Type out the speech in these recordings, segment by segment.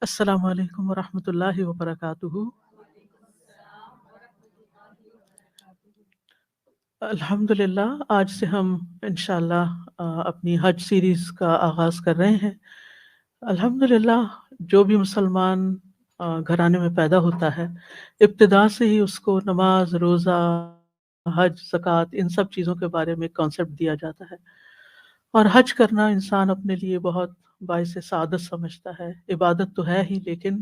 السلام علیکم ورحمۃ اللہ وبرکاتہ۔ الحمدللہ آج سے ہم انشاءاللہ اپنی حج سیریز کا آغاز کر رہے ہیں۔ الحمدللہ جو بھی مسلمان گھرانے میں پیدا ہوتا ہے، ابتدا سے ہی اس کو نماز، روزہ، حج، زکوٰۃ ان سب چیزوں کے بارے میں کانسیپٹ دیا جاتا ہے، اور حج کرنا انسان اپنے لیے بہت باعث سعادت سمجھتا ہے۔ عبادت تو ہے ہی، لیکن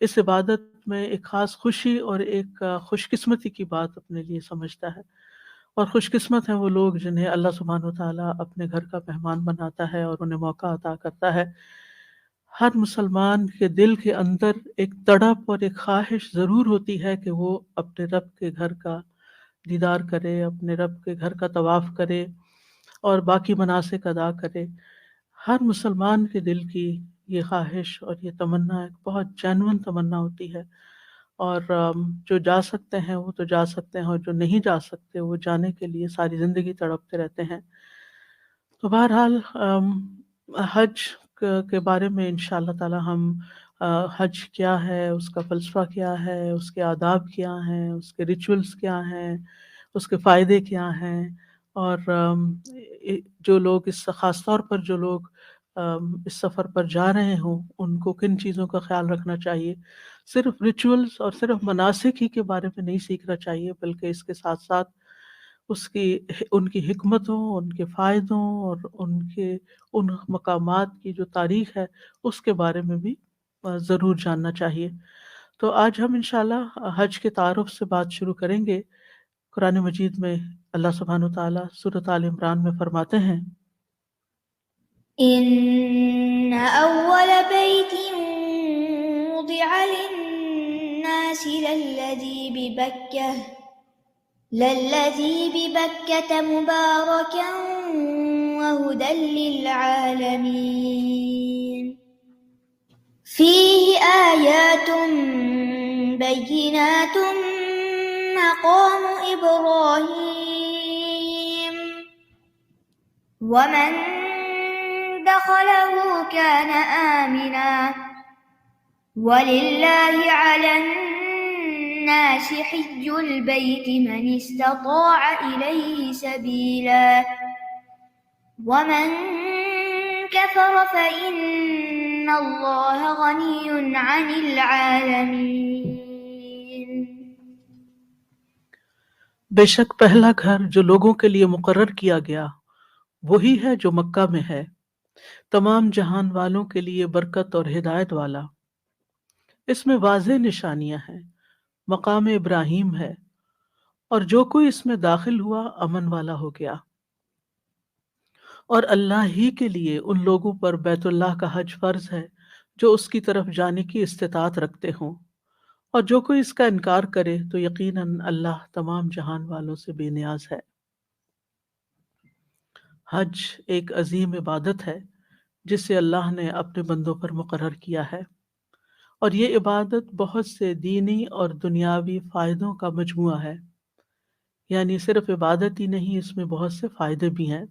اس عبادت میں ایک خاص خوشی اور ایک خوش قسمتی کی بات اپنے لیے سمجھتا ہے، اور خوش قسمت ہیں وہ لوگ جنہیں اللہ سبحانہ و تعالیٰ اپنے گھر کا مہمان بناتا ہے اور انہیں موقع عطا کرتا ہے۔ ہر مسلمان کے دل کے اندر ایک تڑپ اور ایک خواہش ضرور ہوتی ہے کہ وہ اپنے رب کے گھر کا دیدار کرے، اپنے رب کے گھر کا طواف کرے اور باقی مناسک ادا کرے۔ ہر مسلمان کے دل کی یہ خواہش اور یہ تمنا ایک بہت جینون تمنا ہوتی ہے، اور جو جا سکتے ہیں وہ تو جا سکتے ہیں، اور جو نہیں جا سکتے وہ جانے کے لیے ساری زندگی تڑپتے رہتے ہیں۔ تو بہرحال حج کے بارے میں انشاءاللہ تعالی ہم حج کیا ہے، اس کا فلسفہ کیا ہے، اس کے آداب کیا ہیں، اس کے ریچولز کیا ہیں، اس کے فائدے کیا ہیں، اور جو لوگ خاص طور پر جو لوگ اس سفر پر جا رہے ہوں ان کو کن چیزوں کا خیال رکھنا چاہیے۔ صرف ریچولز اور صرف مناسک ہی کے بارے میں نہیں سیکھنا چاہیے، بلکہ اس کے ساتھ ساتھ ان کی حکمتوں، ان کے فائدوں اور ان مقامات کی جو تاریخ ہے اس کے بارے میں بھی ضرور جاننا چاہیے۔ تو آج ہم انشاءاللہ حج کے تعارف سے بات شروع کریں گے۔ قرآن مجید میں اللہ سبحانہ وتعالیٰ سورۃ آل عمران میں فرماتے ہیں، إن أول بيت وضع للناس للذي ببكة مباركا وهدى للعالمين فيه آيات بينات مقام إبراهيم ومن دخله كان آمنا ولله على الناس حج البيت من استطاع إليه سبيلا ومن كفر فإن الله غني عن العالمين۔ بے شک پہلا گھر جو لوگوں کے لیے مقرر کیا گیا وہی ہے جو مکہ میں ہے، تمام جہان والوں کے لیے برکت اور ہدایت والا۔ اس میں واضح نشانیاں ہیں، مقام ابراہیم ہے، اور جو کوئی اس میں داخل ہوا امن والا ہو گیا۔ اور اللہ ہی کے لیے ان لوگوں پر بیت اللہ کا حج فرض ہے جو اس کی طرف جانے کی استطاعت رکھتے ہوں، اور جو کوئی اس کا انکار کرے تو یقیناً اللہ تمام جہان والوں سے بے نیاز ہے۔ حج ایک عظیم عبادت ہے جسے اللہ نے اپنے بندوں پر مقرر کیا ہے، اور یہ عبادت بہت سے دینی اور دنیاوی فائدوں کا مجموعہ ہے، یعنی صرف عبادت ہی نہیں، اس میں بہت سے فائدے بھی ہیں۔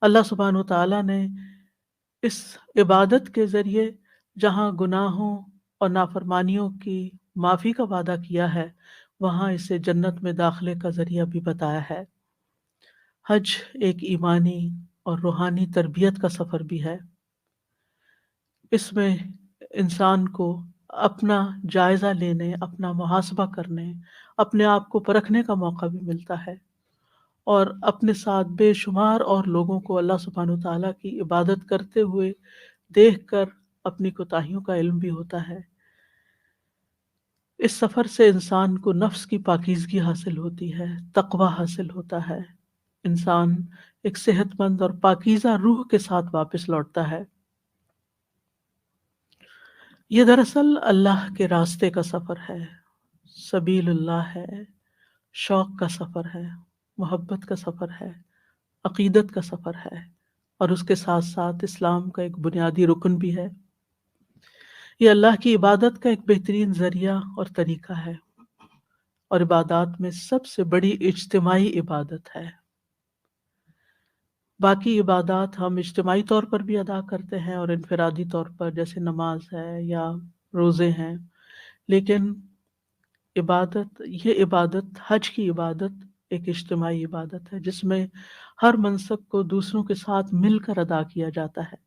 اللہ سبحانہ و تعالیٰ نے اس عبادت کے ذریعے جہاں گناہوں اور نافرمانیوں کی معافی کا وعدہ کیا ہے، وہاں اسے جنت میں داخلے کا ذریعہ بھی بتایا ہے۔ حج ایک ایمانی اور روحانی تربیت کا سفر بھی ہے۔ اس میں انسان کو اپنا جائزہ لینے، اپنا محاسبہ کرنے، اپنے آپ کو پرکھنے کا موقع بھی ملتا ہے، اور اپنے ساتھ بے شمار اور لوگوں کو اللہ سبحانہ وتعالیٰ کی عبادت کرتے ہوئے دیکھ کر اپنی کوتاہیوں کا علم بھی ہوتا ہے۔ اس سفر سے انسان کو نفس کی پاکیزگی حاصل ہوتی ہے، تقوی حاصل ہوتا ہے، انسان ایک صحت مند اور پاکیزہ روح کے ساتھ واپس لوٹتا ہے۔ یہ دراصل اللہ کے راستے کا سفر ہے، سبیل اللہ ہے، شوق کا سفر ہے، محبت کا سفر ہے، عقیدت کا سفر ہے، اور اس کے ساتھ ساتھ اسلام کا ایک بنیادی رکن بھی ہے۔ یہ اللہ کی عبادت کا ایک بہترین ذریعہ اور طریقہ ہے، اور عبادات میں سب سے بڑی اجتماعی عبادت ہے۔ باقی عبادات ہم اجتماعی طور پر بھی ادا کرتے ہیں اور انفرادی طور پر، جیسے نماز ہے یا روزے ہیں، لیکن عبادت حج کی عبادت ایک اجتماعی عبادت ہے جس میں ہر منسک کو دوسروں کے ساتھ مل کر ادا کیا جاتا ہے۔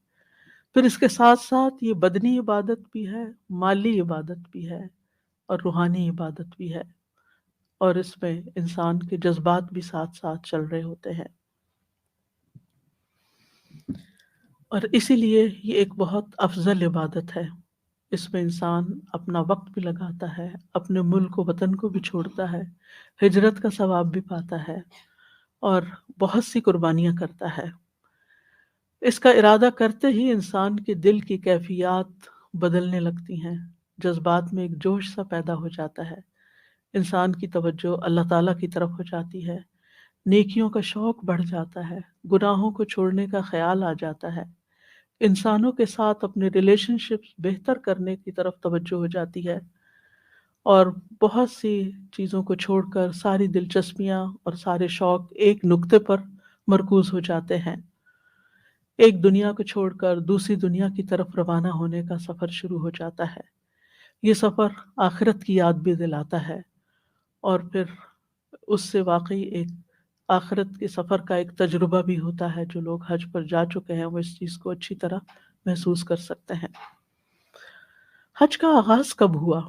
پھر اس کے ساتھ ساتھ یہ بدنی عبادت بھی ہے، مالی عبادت بھی ہے اور روحانی عبادت بھی ہے، اور اس میں انسان کے جذبات بھی ساتھ ساتھ چل رہے ہوتے ہیں، اور اسی لیے یہ ایک بہت افضل عبادت ہے۔ اس میں انسان اپنا وقت بھی لگاتا ہے، اپنے ملک و وطن کو بھی چھوڑتا ہے، ہجرت کا ثواب بھی پاتا ہے اور بہت سی قربانیاں کرتا ہے۔ اس کا ارادہ کرتے ہی انسان کے دل کی کیفیات بدلنے لگتی ہیں، جذبات میں ایک جوش سا پیدا ہو جاتا ہے، انسان کی توجہ اللہ تعالیٰ کی طرف ہو جاتی ہے، نیکیوں کا شوق بڑھ جاتا ہے، گناہوں کو چھوڑنے کا خیال آ جاتا ہے، انسانوں کے ساتھ اپنے ریلیشن شپس بہتر کرنے کی طرف توجہ ہو جاتی ہے، اور بہت سی چیزوں کو چھوڑ کر ساری دلچسپیاں اور سارے شوق ایک نقطے پر مرکوز ہو جاتے ہیں۔ ایک دنیا کو چھوڑ کر دوسری دنیا کی طرف روانہ ہونے کا سفر شروع ہو جاتا ہے۔ یہ سفر آخرت کی یاد بھی دلاتا ہے، اور پھر اس سے واقعی ایک آخرت کے سفر کا ایک تجربہ بھی ہوتا ہے۔ جو لوگ حج پر جا چکے ہیں وہ اس چیز کو اچھی طرح محسوس کر سکتے ہیں۔ حج کا آغاز کب ہوا؟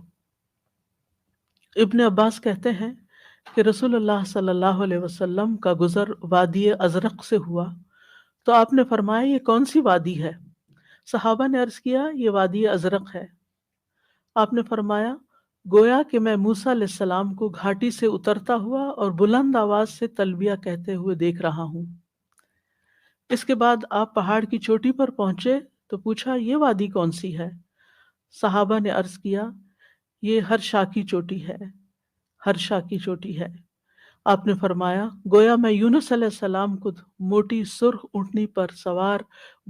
ابن عباس کہتے ہیں کہ رسول اللہ صلی اللہ علیہ وسلم کا گزر وادی ازرق سے ہوا، تو آپ نے فرمایا یہ کون سی وادی ہے؟ صحابہ نے عرض کیا یہ وادی ازرق ہے۔ آپ نے فرمایا گویا کہ میں موسیٰ علیہ السلام کو گھاٹی سے اترتا ہوا اور بلند آواز سے تلبیہ کہتے ہوئے دیکھ رہا ہوں۔ اس کے بعد آپ پہاڑ کی چوٹی پر پہنچے تو پوچھا یہ وادی کون سی ہے؟ صحابہ نے عرض کیا یہ ہرشا کی چوٹی ہے، ہرشا کی چوٹی ہے۔ آپ نے فرمایا گویا میں یونس علیہ السلام کو موٹی سرخ اونٹنی پر سوار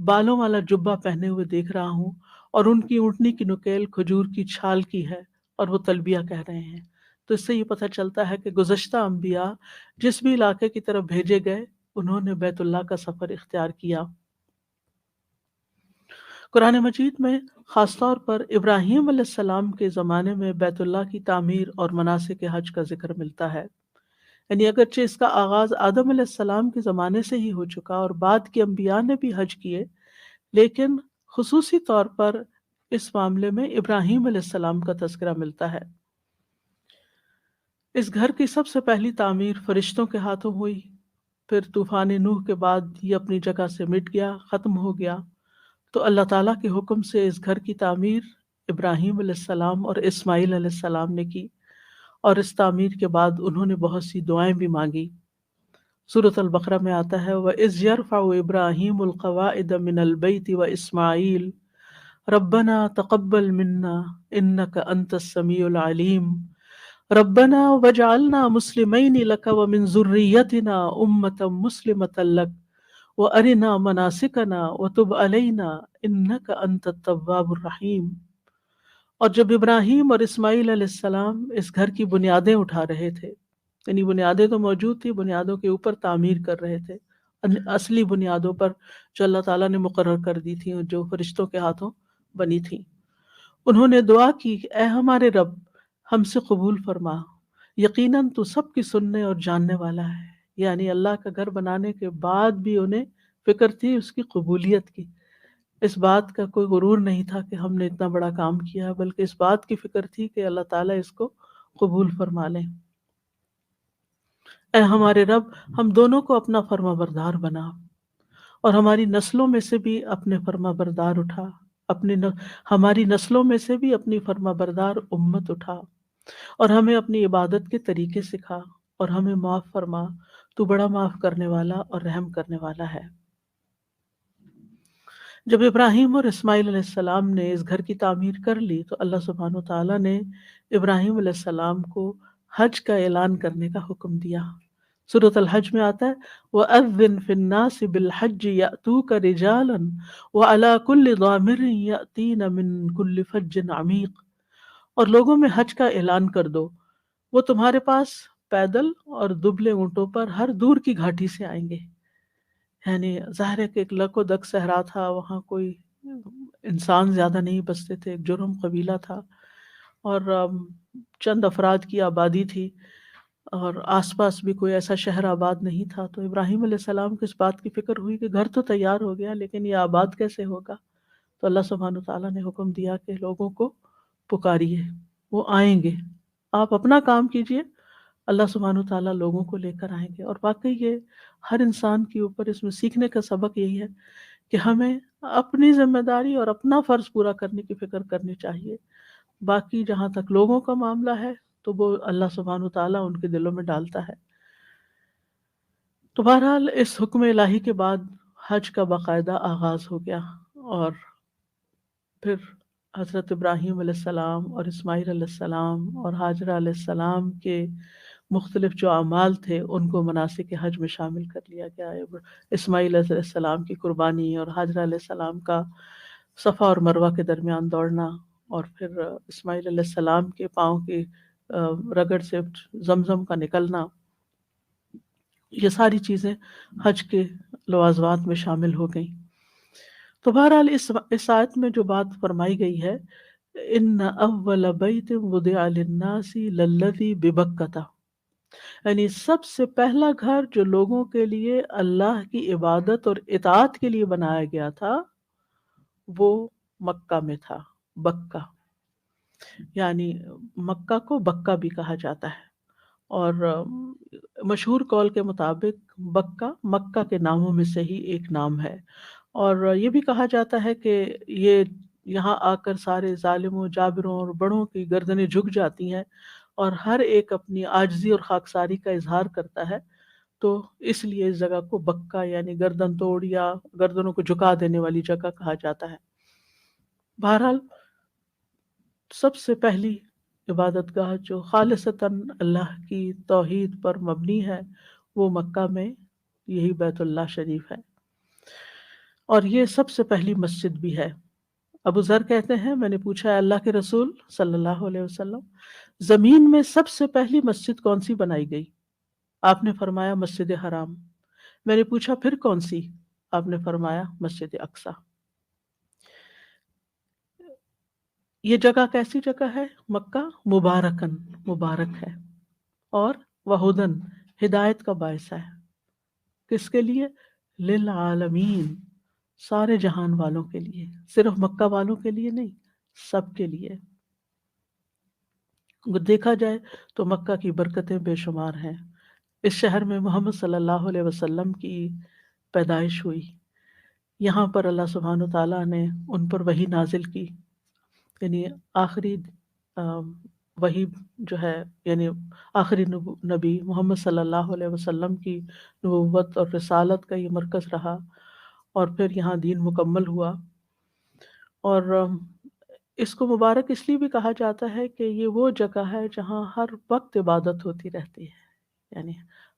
بالوں والا جبہ پہنے ہوئے دیکھ رہا ہوں، اور ان کی اونٹنی کی نکیل کھجور کی چھال کی ہے اور وہ تلبیہ کہہ رہے ہیں۔ تو اس سے یہ پتہ چلتا ہے کہ گزشتہ انبیاء جس بھی علاقے کی طرف بھیجے گئے انہوں نے بیت اللہ کا سفر اختیار کیا۔ قرآن مجید میں خاص طور پر ابراہیم علیہ السلام کے زمانے میں بیت اللہ کی تعمیر اور مناسک حج کا ذکر ملتا ہے۔ یعنی اگرچہ اس کا آغاز آدم علیہ السلام کے زمانے سے ہی ہو چکا اور بعد کے انبیاء نے بھی حج کیے، لیکن خصوصی طور پر اس معاملے میں ابراہیم علیہ السلام کا تذکرہ ملتا ہے۔ اس گھر کی سب سے پہلی تعمیر فرشتوں کے ہاتھوں ہوئی، پھر طوفان نوح کے بعد یہ اپنی جگہ سے مٹ گیا، ختم ہو گیا، تو اللہ تعالیٰ کے حکم سے اس گھر کی تعمیر ابراہیم علیہ السلام اور اسماعیل علیہ السلام نے کی، اور اس تعمیر کے بعد انہوں نے بہت سی دعائیں بھی مانگی۔ سورۃ البقرہ میں آتا ہے وَإِذْ يَرْفَعُ إِبْرَاهِيمُ الْقَوَاعِدَ مِنَ الْبَيْتِ وَإِسْمَاعِيلُ رَبَّنَا تَقَبَّلْ مِنَّا إِنَّكَ أَنْتَ السَّمِيعُ الْعَلِيمُ رَبَّنَا وَاجْعَلْنَا مُسْلِمَيْنِ لَكَ وَمِنْ ذُرِّيَّتِنَا أُمَّةً مُسْلِمَةً لَكَ وَأَرِنَا مَنَاسِكَنَا وَتُبْ عَلَيْنَا إِنَّكَ أَنْتَ التَّوَّابُ الرَّحِيمُ۔ اور جب ابراہیم اور اسماعیل علیہ السلام اس گھر کی بنیادیں اٹھا رہے تھے، یعنی بنیادیں تو موجود تھی، بنیادوں کے اوپر تعمیر کر رہے تھے، اصلی بنیادوں پر جو اللہ تعالیٰ نے مقرر کر دی تھی اور جو فرشتوں کے ہاتھوں بنی تھی، انہوں نے دعا کی کہ اے ہمارے رب ہم سے قبول فرما، یقیناً تو سب کی سننے اور جاننے والا ہے۔ یعنی اللہ کا گھر بنانے کے بعد بھی انہیں فکر تھی اس کی قبولیت کی، اس بات کا کوئی غرور نہیں تھا کہ ہم نے اتنا بڑا کام کیا، بلکہ اس بات کی فکر تھی کہ اللہ تعالیٰ اس کو قبول فرما لیں۔ اے ہمارے رب ہم دونوں کو اپنا فرما بردار بنا، اور ہماری نسلوں میں سے بھی اپنے فرما بردار اٹھا، ہماری نسلوں میں سے بھی اپنی فرما بردار امت اٹھا، اور ہمیں اپنی عبادت کے طریقے سکھا، اور ہمیں معاف فرما، تو بڑا معاف کرنے والا اور رحم کرنے والا ہے۔ جب ابراہیم اور اسماعیل علیہ السلام نے اس گھر کی تعمیر کر لی تو اللہ سبحانہ وتعالیٰ نے ابراہیم علیہ السلام کو حج کا اعلان کرنے کا حکم دیا۔ سورۃ الحج میں آتا ہے وَأَذِّن فِي النَّاسِ بِالْحَجِّ يَأْتُوكَ رِجَالًا وَعَلَى كُلِّ ضَامِرٍ يَأْتِينَ مِنْ كُلِّ فَجٍّ عَمِيقٍ، اور لوگوں میں حج کا اعلان کر دو، وہ تمہارے پاس پیدل اور دبلے اونٹوں پر ہر دور کی گھاٹی سے آئیں گے۔ یعنی ظاہر ہے کہ ایک لک و دک صحرا تھا، وہاں کوئی انسان زیادہ نہیں بستے تھے، ایک جرہم قبیلہ تھا، اور چند افراد کی آبادی تھی، اور آس پاس بھی کوئی ایسا شہر آباد نہیں تھا. تو ابراہیم علیہ السلام کو اس بات کی فکر ہوئی کہ گھر تو تیار ہو گیا لیکن یہ آباد کیسے ہوگا. تو اللہ سبحانہ تعالیٰ نے حکم دیا کہ لوگوں کو پکاریے، وہ آئیں گے، آپ اپنا کام کیجئے، اللہ سبحانہ تعالیٰ لوگوں کو لے کر آئیں گے. اور واقعی یہ ہر انسان کے اوپر اس میں سیکھنے کا سبق یہی ہے کہ ہمیں اپنی ذمہ داری اور اپنا فرض پورا کرنے کی فکر کرنی چاہیے. باقی جہاں تک لوگوں کا معاملہ ہے تو وہ اللہ سبحانہ تعالیٰ ان کے دلوں میں ڈالتا ہے. تو بہرحال اس حکم الہی کے بعد حج کا باقاعدہ آغاز ہو گیا، اور پھر حضرت ابراہیم علیہ السلام اور اسماعیل علیہ السلام اور ہاجرہ علیہ السلام کے مختلف جو اعمال تھے ان کو مناسک حج میں شامل کر لیا گیا. اسماعیل علیہ السلام کی قربانی اور ہاجرہ علیہ السلام کا صفا اور مروہ کے درمیان دوڑنا، اور پھر اسماعیل علیہ السلام کے پاؤں کی رگڑ سے زمزم کا نکلنا، یہ ساری چیزیں حج کے لوازمات میں شامل ہو گئیں. تو بہرحال اس آیت میں جو بات فرمائی گئی ہے، ان اول بیت وضع للناس للذی ببکۃ، یعنی سب سے پہلا گھر جو لوگوں کے لیے اللہ کی عبادت اور اطاعت کے لیے بنایا گیا تھا وہ مکہ میں تھا. بکہ یعنی مکہ کو بکہ بھی کہا جاتا ہے، اور مشہور قول کے مطابق بکہ مکہ کے ناموں میں سے ہی ایک نام ہے. اور یہ بھی کہا جاتا ہے کہ یہ یہاں آ کر سارے ظالموں، جابروں اور بڑوں کی گردنیں جھک جاتی ہیں، اور ہر ایک اپنی عاجزی اور خاکساری کا اظہار کرتا ہے. تو اس لیے اس جگہ کو بکہ یعنی گردن توڑ یا گردنوں کو جھکا دینے والی جگہ کہا جاتا ہے. بہرحال سب سے پہلی عبادت گاہ جو خالصتاً اللہ کی توحید پر مبنی ہے وہ مکہ میں یہی بیت اللہ شریف ہے، اور یہ سب سے پہلی مسجد بھی ہے. ابو ذر کہتے ہیں میں نے پوچھا ہے اللہ کے رسول صلی اللہ علیہ وسلم زمین میں سب سے پہلی مسجد کون سی بنائی گئی؟ آپ نے فرمایا مسجد حرام. میں نے پوچھا پھر کون سی؟ آپ نے فرمایا مسجد اقصی. یہ جگہ کیسی جگہ ہے؟ مکہ مبارکن، مبارک ہے، اور وہدن، ہدایت کا باعث ہے. کس کے لیے؟ للعالمین، سارے جہان والوں کے لیے، صرف مکہ والوں کے لیے نہیں، سب کے لیے. اگر دیکھا جائے تو مکہ کی برکتیں بے شمار ہیں. اس شہر میں محمد صلی اللہ علیہ وسلم کی پیدائش ہوئی، یہاں پر اللہ سبحانہ تعالیٰ نے ان پر وحی نازل کی، یعنی آخری وحی جو ہے، یعنی آخری نبی محمد صلی اللہ علیہ وسلم کی نبوت اور رسالت کا یہ مرکز رہا، اور پھر یہاں دین مکمل ہوا. اور اس کو مبارک اس لیے بھی کہا جاتا ہے کہ یہ وہ جگہ ہے جہاں ہر وقت عبادت ہوتی رہتی ہے، یعنی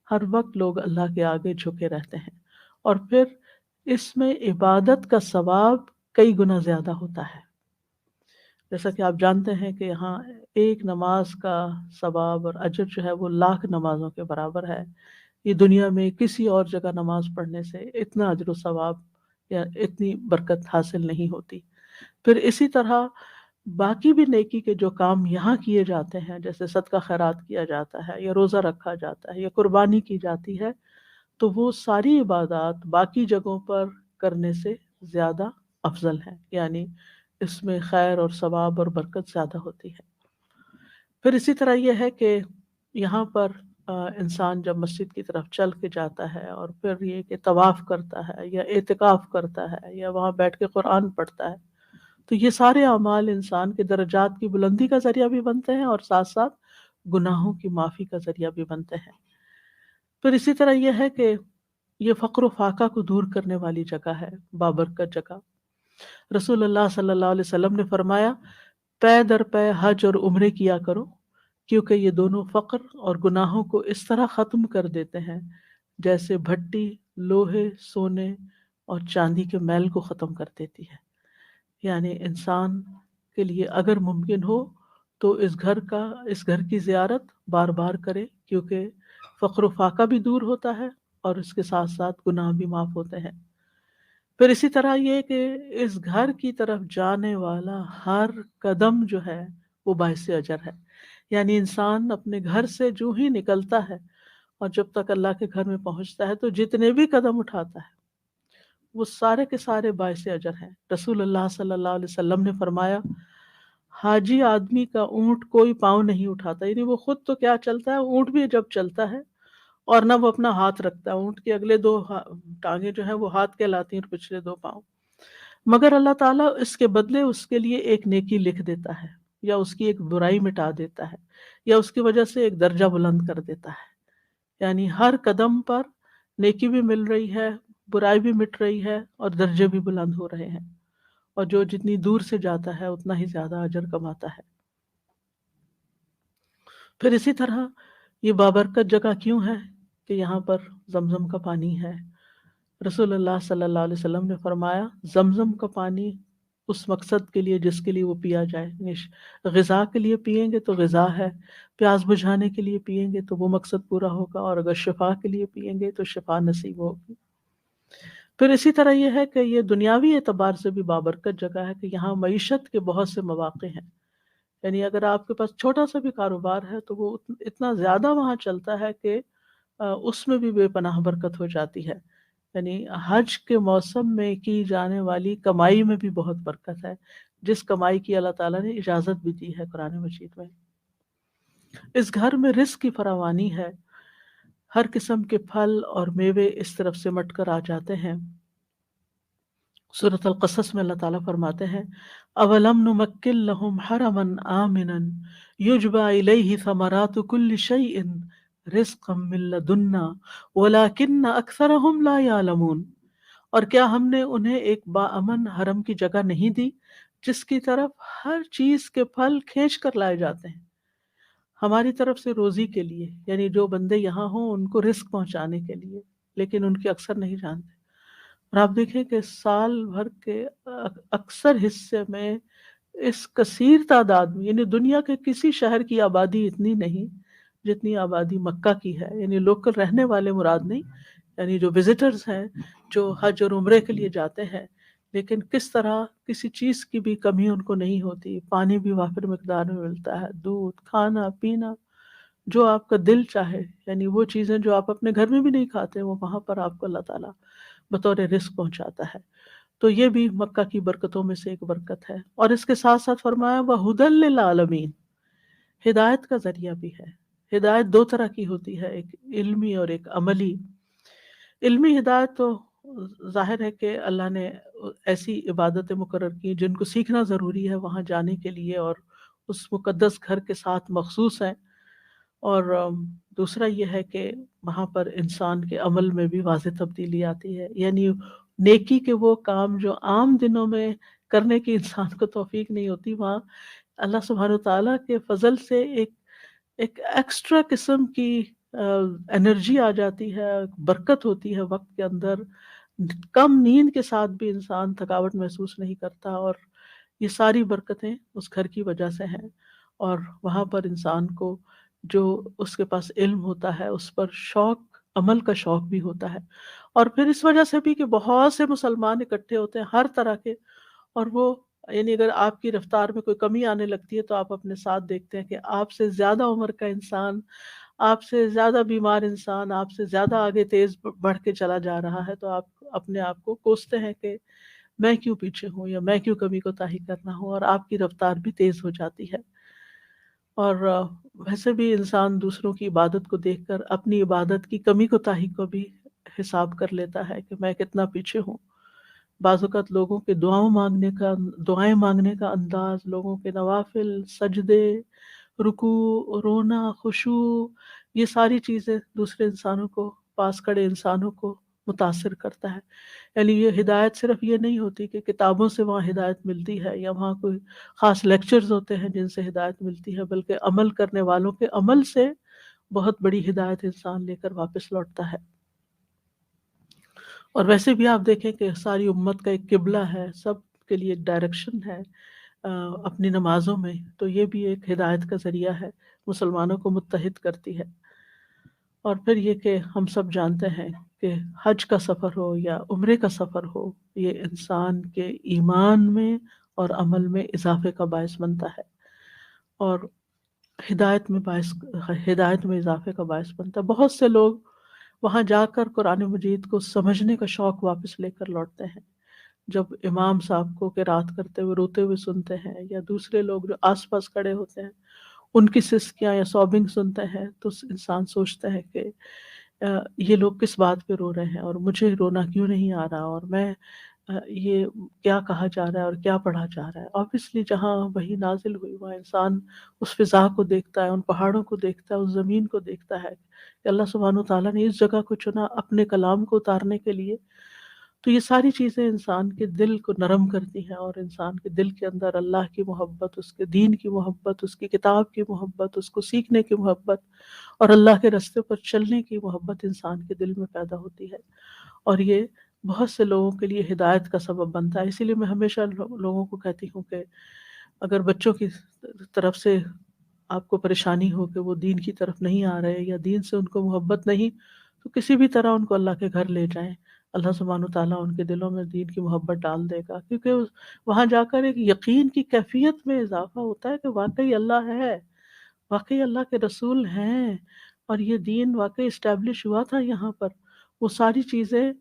ہر وقت لوگ اللہ کے آگے جھکے رہتے ہیں، اور پھر اس میں عبادت کا ثواب کئی گنا زیادہ ہوتا ہے. جیسا کہ آپ جانتے ہیں کہ یہاں ایک نماز کا ثواب اور اجر جو ہے وہ 1,00,000 نمازوں کے برابر ہے. یہ دنیا میں کسی اور جگہ نماز پڑھنے سے اتنا اجر و ثواب یا اتنی برکت حاصل نہیں ہوتی. پھر اسی طرح باقی بھی نیکی کے جو کام یہاں کیے جاتے ہیں، جیسے صدقہ خیرات کیا جاتا ہے یا روزہ رکھا جاتا ہے یا قربانی کی جاتی ہے، تو وہ ساری عبادات باقی جگہوں پر کرنے سے زیادہ افضل ہیں، یعنی اس میں خیر اور ثواب اور برکت زیادہ ہوتی ہے. پھر اسی طرح یہ ہے کہ یہاں پر انسان جب مسجد کی طرف چل کے جاتا ہے اور پھر یہ کہ طواف کرتا ہے یا اعتکاف کرتا ہے یا وہاں بیٹھ کے قرآن پڑھتا ہے، تو یہ سارے اعمال انسان کے درجات کی بلندی کا ذریعہ بھی بنتے ہیں اور ساتھ ساتھ گناہوں کی معافی کا ذریعہ بھی بنتے ہیں. پھر اسی طرح یہ ہے کہ یہ فقر و فاقہ کو دور کرنے والی جگہ ہے، بابرکت جگہ. رسول اللہ صلی اللہ علیہ وسلم نے فرمایا پے در پے حج اور عمرے کیا کرو، کیونکہ یہ دونوں فقر اور گناہوں کو اس طرح ختم کر دیتے ہیں جیسے بھٹی لوہے، سونے اور چاندی کے میل کو ختم کر دیتی ہے. یعنی انسان کے لیے اگر ممکن ہو تو اس گھر کی زیارت بار بار کرے، کیونکہ فقر و فاقہ بھی دور ہوتا ہے اور اس کے ساتھ ساتھ گناہ بھی معاف ہوتے ہیں۔ پھر اسی طرح یہ کہ اس گھر کی طرف جانے والا ہر قدم جو ہے وہ باعث اجر ہے، یعنی انسان اپنے گھر سے جو ہی نکلتا ہے اور جب تک اللہ کے گھر میں پہنچتا ہے تو جتنے بھی قدم اٹھاتا ہے وہ سارے کے سارے باعث اجر ہیں۔ رسول اللہ صلی اللہ علیہ وسلم نے فرمایا، حاجی آدمی کا اونٹ کوئی پاؤں نہیں اٹھاتا، یعنی وہ خود تو کیا چلتا ہے، اونٹ بھی جب چلتا ہے اور نہ وہ اپنا ہاتھ رکھتا ہے، اونٹ کے اگلے دو ٹانگیں جو ہیں وہ ہاتھ کہلاتی ہیں اور پچھلے دو پاؤں، مگر اللہ تعالیٰ اس کے بدلے اس کے لیے ایک نیکی لکھ دیتا ہے، یا اس کی ایک برائی مٹا دیتا ہے، یا اس کی وجہ سے ایک درجہ بلند کر دیتا ہے۔ یعنی ہر قدم پر نیکی بھی مل رہی ہے، برائی بھی مٹ رہی ہے اور درجے بھی بلند ہو رہے ہیں، اور جو جتنی دور سے جاتا ہے اتنا ہی زیادہ اجر کماتا ہے۔ پھر اسی طرح یہ بابرکت جگہ کیوں ہے کہ یہاں پر زمزم کا پانی ہے۔ رسول اللہ صلی اللہ علیہ وسلم نے فرمایا، زمزم کا پانی اس مقصد کے لیے جس کے لیے وہ پیا جائے، یعنی غذا کے لیے پیئیں گے تو غذا ہے، پیاس بجھانے کے لیے پیئیں گے تو وہ مقصد پورا ہوگا، اور اگر شفا کے لیے پیئیں گے تو شفا نصیب ہوگی۔ پھر اسی طرح یہ ہے کہ یہ دنیاوی اعتبار سے بھی بابرکت جگہ ہے کہ یہاں معیشت کے بہت سے مواقع ہیں، یعنی اگر آپ کے پاس چھوٹا سا بھی کاروبار ہے تو وہ اتنا زیادہ وہاں چلتا ہے کہ اس میں بھی بے پناہ برکت ہو جاتی ہے۔ یعنی حج کے موسم میں کی جانے والی کمائی میں بھی بہت برکت ہے، جس کمائی کی اللہ تعالیٰ نے اجازت بھی دی ہے قرآن مجید میں۔ اس گھر میں رزق کی فراوانی ہے، ہر قسم کے پھل اور میوے اس طرف سے مٹ کر آ جاتے ہیں۔ سورۃ القصص میں اللہ تعالیٰ فرماتے ہیں، اولم نمکن لہم حرما آمنا یجبی الیہ ثمرات کل شیء رزقا من لدنا ولکن اکثرہم لا یعلمون۔ اور کیا ہم نے انہیں ایک باامن حرم کی جگہ نہیں دی جس کی طرف ہر چیز کے پھل کھینچ کر لائے جاتے ہیں، ہماری طرف سے روزی کے لیے، یعنی جو بندے یہاں ہوں ان کو رزق پہنچانے کے لیے، لیکن ان کے اکثر نہیں جانتے۔ اور آپ دیکھیں کہ سال بھر کے اکثر حصے میں اس کثیر تعداد میں، یعنی دنیا کے کسی شہر کی آبادی اتنی نہیں جتنی آبادی مکہ کی ہے، یعنی لوکل رہنے والے مراد نہیں، یعنی جو وزٹرز ہیں جو حج اور عمرے کے لیے جاتے ہیں، لیکن کس طرح کسی چیز کی بھی کمی ان کو نہیں ہوتی، پانی بھی وافر مقدار میں ملتا ہے، دودھ، کھانا پینا جو آپ کا دل چاہے، یعنی وہ چیزیں جو آپ اپنے گھر میں بھی نہیں کھاتے وہ وہاں پر آپ کو اللہ تعالیٰ بطور رزق پہنچاتا ہے۔ تو یہ بھی مکہ کی برکتوں میں سے ایک برکت ہے، اور اس کے ساتھ ساتھ فرمایا وَهُدًى لِّلْعَالَمِينَ، ہدایت کا ذریعہ بھی ہے۔ ہدایت دو طرح کی ہوتی ہے، ایک علمی اور ایک عملی۔ علمی ہدایت تو ظاہر ہے کہ اللہ نے ایسی عبادتیں مقرر کی جن کو سیکھنا ضروری ہے وہاں جانے کے لیے، اور اس مقدس گھر کے ساتھ مخصوص ہیں، اور دوسرا یہ ہے کہ وہاں پر انسان کے عمل میں بھی واضح تبدیلی آتی ہے، یعنی نیکی کے وہ کام جو عام دنوں میں کرنے کی انسان کو توفیق نہیں ہوتی، وہاں اللہ سبحانہ وتعالیٰ کے فضل سے ایک ایکسٹرا قسم کی انرجی آ جاتی ہے، برکت ہوتی ہے وقت کے اندر، کم نیند کے ساتھ بھی انسان تھکاوٹ محسوس نہیں کرتا، اور یہ ساری برکتیں اس گھر کی وجہ سے ہیں۔ اور وہاں پر انسان کو جو اس کے پاس علم ہوتا ہے اس پر شوق، عمل کا شوق بھی ہوتا ہے، اور پھر اس وجہ سے بھی کہ بہت سے مسلمان اکٹھے ہوتے ہیں ہر طرح کے، اور وہ یعنی اگر آپ کی رفتار میں کوئی کمی آنے لگتی ہے تو آپ اپنے ساتھ دیکھتے ہیں کہ آپ سے زیادہ عمر کا انسان، آپ سے زیادہ بیمار انسان، آپ سے زیادہ آگے تیز بڑھ کے چلا جا رہا ہے، تو آپ اپنے آپ کو کوستے ہیں کہ میں کیوں پیچھے ہوں، یا میں کیوں کمی کوتاہی کرنا ہوں، اور آپ کی رفتار بھی تیز ہو جاتی ہے۔ اور ویسے بھی انسان دوسروں کی عبادت کو دیکھ کر اپنی عبادت کی کمی کوتاہی کو بھی حساب کر لیتا ہے کہ میں کتنا پیچھے ہوں۔ بعض اوقات لوگوں کے دعائیں مانگنے کا انداز، لوگوں کے نوافل، سجدے، رکوع، رونا، خشوع، یہ ساری چیزیں دوسرے انسانوں کو، پاس کھڑے انسانوں کو متاثر کرتا ہے۔ یعنی یہ ہدایت صرف یہ نہیں ہوتی کہ کتابوں سے وہاں ہدایت ملتی ہے، یا وہاں کوئی خاص لیکچرز ہوتے ہیں جن سے ہدایت ملتی ہے، بلکہ عمل کرنے والوں کے عمل سے بہت بڑی ہدایت انسان لے کر واپس لوٹتا ہے۔ اور ویسے بھی آپ دیکھیں کہ ساری امت کا ایک قبلہ ہے، سب کے لیے ایک ڈائریکشن ہے اپنی نمازوں میں، تو یہ بھی ایک ہدایت کا ذریعہ ہے، مسلمانوں کو متحد کرتی ہے۔ اور پھر یہ کہ ہم سب جانتے ہیں کہ حج کا سفر ہو یا عمرے کا سفر ہو، یہ انسان کے ایمان میں اور عمل میں اضافے کا باعث بنتا ہے، اور ہدایت میں اضافے کا باعث بنتا ہے۔ بہت سے لوگ وہاں جا کر قرآن مجید کو سمجھنے کا شوق واپس لے کر لوٹتے ہیں۔ جب امام صاحب کو قرات کرتے ہوئے روتے ہوئے سنتے ہیں، یا دوسرے لوگ جو آس پاس کھڑے ہوتے ہیں ان کی سسکیاں یا سوبنگ سنتے ہیں، تو انسان سوچتا ہے کہ یہ لوگ کس بات پہ رو رہے ہیں، اور مجھے رونا کیوں نہیں آ رہا، اور میں یہ کیا کہا جا رہا ہے اور کیا پڑھا جا رہا ہے۔ obviously جہاں وہی نازل ہوئی وہاں انسان اس فضا کو دیکھتا ہے، ان پہاڑوں کو دیکھتا ہے، اس زمین کو دیکھتا ہے کہ اللہ سبحانہ وتعالیٰ نے اس جگہ کو چنا اپنے کلام کو اتارنے کے لیے۔ تو یہ ساری چیزیں انسان کے دل کو نرم کرتی ہیں، اور انسان کے دل کے اندر اللہ کی محبت، اس کے دین کی محبت، اس کی کتاب کی محبت، اس کو سیکھنے کی محبت اور اللہ کے راستے پر چلنے کی محبت انسان کے دل میں پیدا ہوتی ہے، اور یہ بہت سے لوگوں کے لیے ہدایت کا سبب بنتا ہے۔ اسی لیے میں ہمیشہ لوگوں کو کہتی ہوں کہ اگر بچوں کی طرف سے آپ کو پریشانی ہو کہ وہ دین کی طرف نہیں آ رہے یا دین سے ان کو محبت نہیں، تو کسی بھی طرح ان کو اللہ کے گھر لے جائیں۔ اللہ سبحانہ وتعالیٰ ان کے دلوں میں دین کی محبت ڈال دے گا، کیونکہ وہاں جا کر ایک یقین کی کیفیت میں اضافہ ہوتا ہے کہ واقعی اللہ ہے، واقعی اللہ کے رسول ہیں، اور یہ دین واقعی اسٹیبلش ہوا تھا یہاں پر۔ وہ ساری چیزیں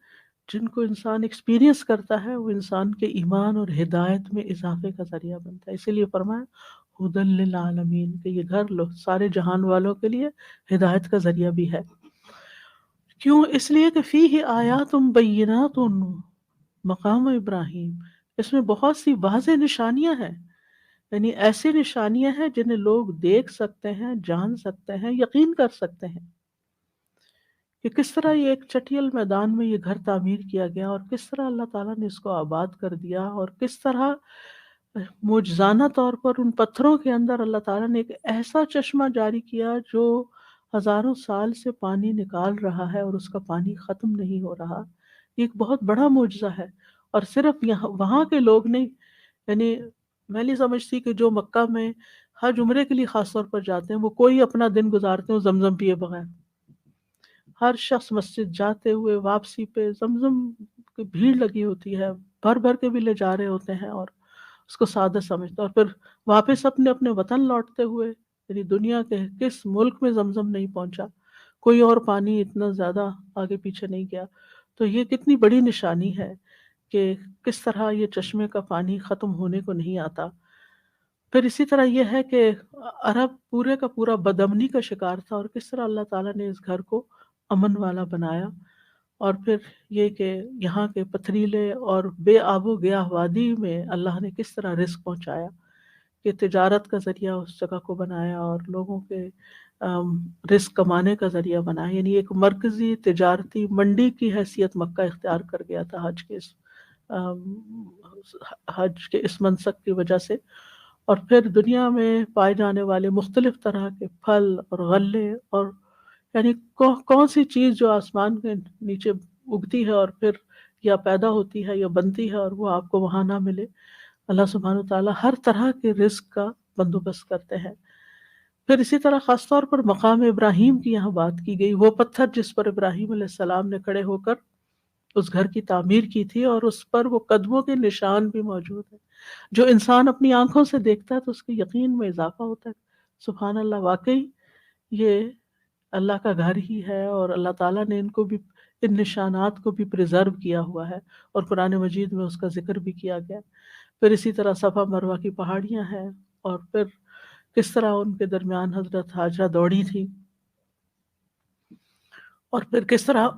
جن کو انسان ایکسپیرینس کرتا ہے وہ انسان کے ایمان اور ہدایت میں اضافے کا ذریعہ بنتا ہے۔ اسی لیے فرمایا ہدی للعالمین، کہ یہ گھر لو سارے جہان والوں کے لیے ہدایت کا ذریعہ بھی ہے۔ کیوں؟ اس لیے کہ فیہ آیات بینات مقام ابراہیم، اس میں بہت سی واضح نشانیاں ہیں، یعنی ایسی نشانیاں ہیں جنہیں لوگ دیکھ سکتے ہیں، جان سکتے ہیں، یقین کر سکتے ہیں کہ کس طرح یہ ایک چٹیل میدان میں یہ گھر تعمیر کیا گیا، اور کس طرح اللہ تعالیٰ نے اس کو آباد کر دیا، اور کس طرح معجزانہ طور پر ان پتھروں کے اندر اللہ تعالیٰ نے ایک ایسا چشمہ جاری کیا جو ہزاروں سال سے پانی نکال رہا ہے اور اس کا پانی ختم نہیں ہو رہا۔ یہ ایک بہت بڑا معجزہ ہے، اور صرف یہاں وہاں کے لوگ نہیں، یعنی میں نہیں سمجھتی کہ جو مکہ میں حج عمرے کے لیے خاص طور پر جاتے ہیں وہ کوئی اپنا دن گزارتے ہیں زمزم پیے بغیر۔ ہر شخص مسجد جاتے ہوئے واپسی پہ زمزم کی بھیڑ لگی ہوتی ہے، بھر بھر کے بھی لے جا رہے ہوتے ہیں، اور اس کو سعادت سمجھتا، اور پھر واپس اپنے اپنے وطن لوٹتے ہوئے، یعنی دنیا کے کس ملک میں زمزم نہیں پہنچا، کوئی اور پانی اتنا زیادہ آگے پیچھے نہیں گیا۔ تو یہ کتنی بڑی نشانی ہے کہ کس طرح یہ چشمے کا پانی ختم ہونے کو نہیں آتا۔ پھر اسی طرح یہ ہے کہ عرب پورے کا پورا بدامنی کا شکار تھا، اور کس طرح اللہ تعالیٰ نے اس گھر کو امن والا بنایا، اور پھر یہ کہ یہاں کے پتھریلے اور بے آب و گیاہ وادی میں اللہ نے کس طرح رزق پہنچایا، کہ تجارت کا ذریعہ اس جگہ کو بنایا اور لوگوں کے رزق کمانے کا ذریعہ بنایا، یعنی ایک مرکزی تجارتی منڈی کی حیثیت مکہ اختیار کر گیا تھا حج کے اس منسک کی وجہ سے۔ اور پھر دنیا میں پائے جانے والے مختلف طرح کے پھل اور غلے، اور یعنی کون سی چیز جو آسمان کے نیچے اگتی ہے اور پھر یا پیدا ہوتی ہے یا بنتی ہے اور وہ آپ کو وہاں نہ ملے، اللہ سبحانہ وتعالیٰ ہر طرح کے رزق کا بندوبست کرتے ہیں۔ پھر اسی طرح خاص طور پر مقام ابراہیم کی یہاں بات کی گئی، وہ پتھر جس پر ابراہیم علیہ السلام نے کھڑے ہو کر اس گھر کی تعمیر کی تھی، اور اس پر وہ قدموں کے نشان بھی موجود ہیں، جو انسان اپنی آنکھوں سے دیکھتا ہے تو اس کے یقین میں اضافہ ہوتا ہے۔ سبحان اللہ، واقعی یہ اللہ کا گھر ہی ہے، اور اللہ تعالیٰ نے ان کو بھی، ان نشانات کو بھی پریزرو کیا ہوا ہے، اور قرآن مجید میں اس کا ذکر بھی کیا گیا۔ پھر اسی طرح صفا مروہ کی پہاڑیاں ہیں، اور پھر کس طرح ان کے درمیان حضرت حاجرہ دوڑی تھی، اور پھر کس طرح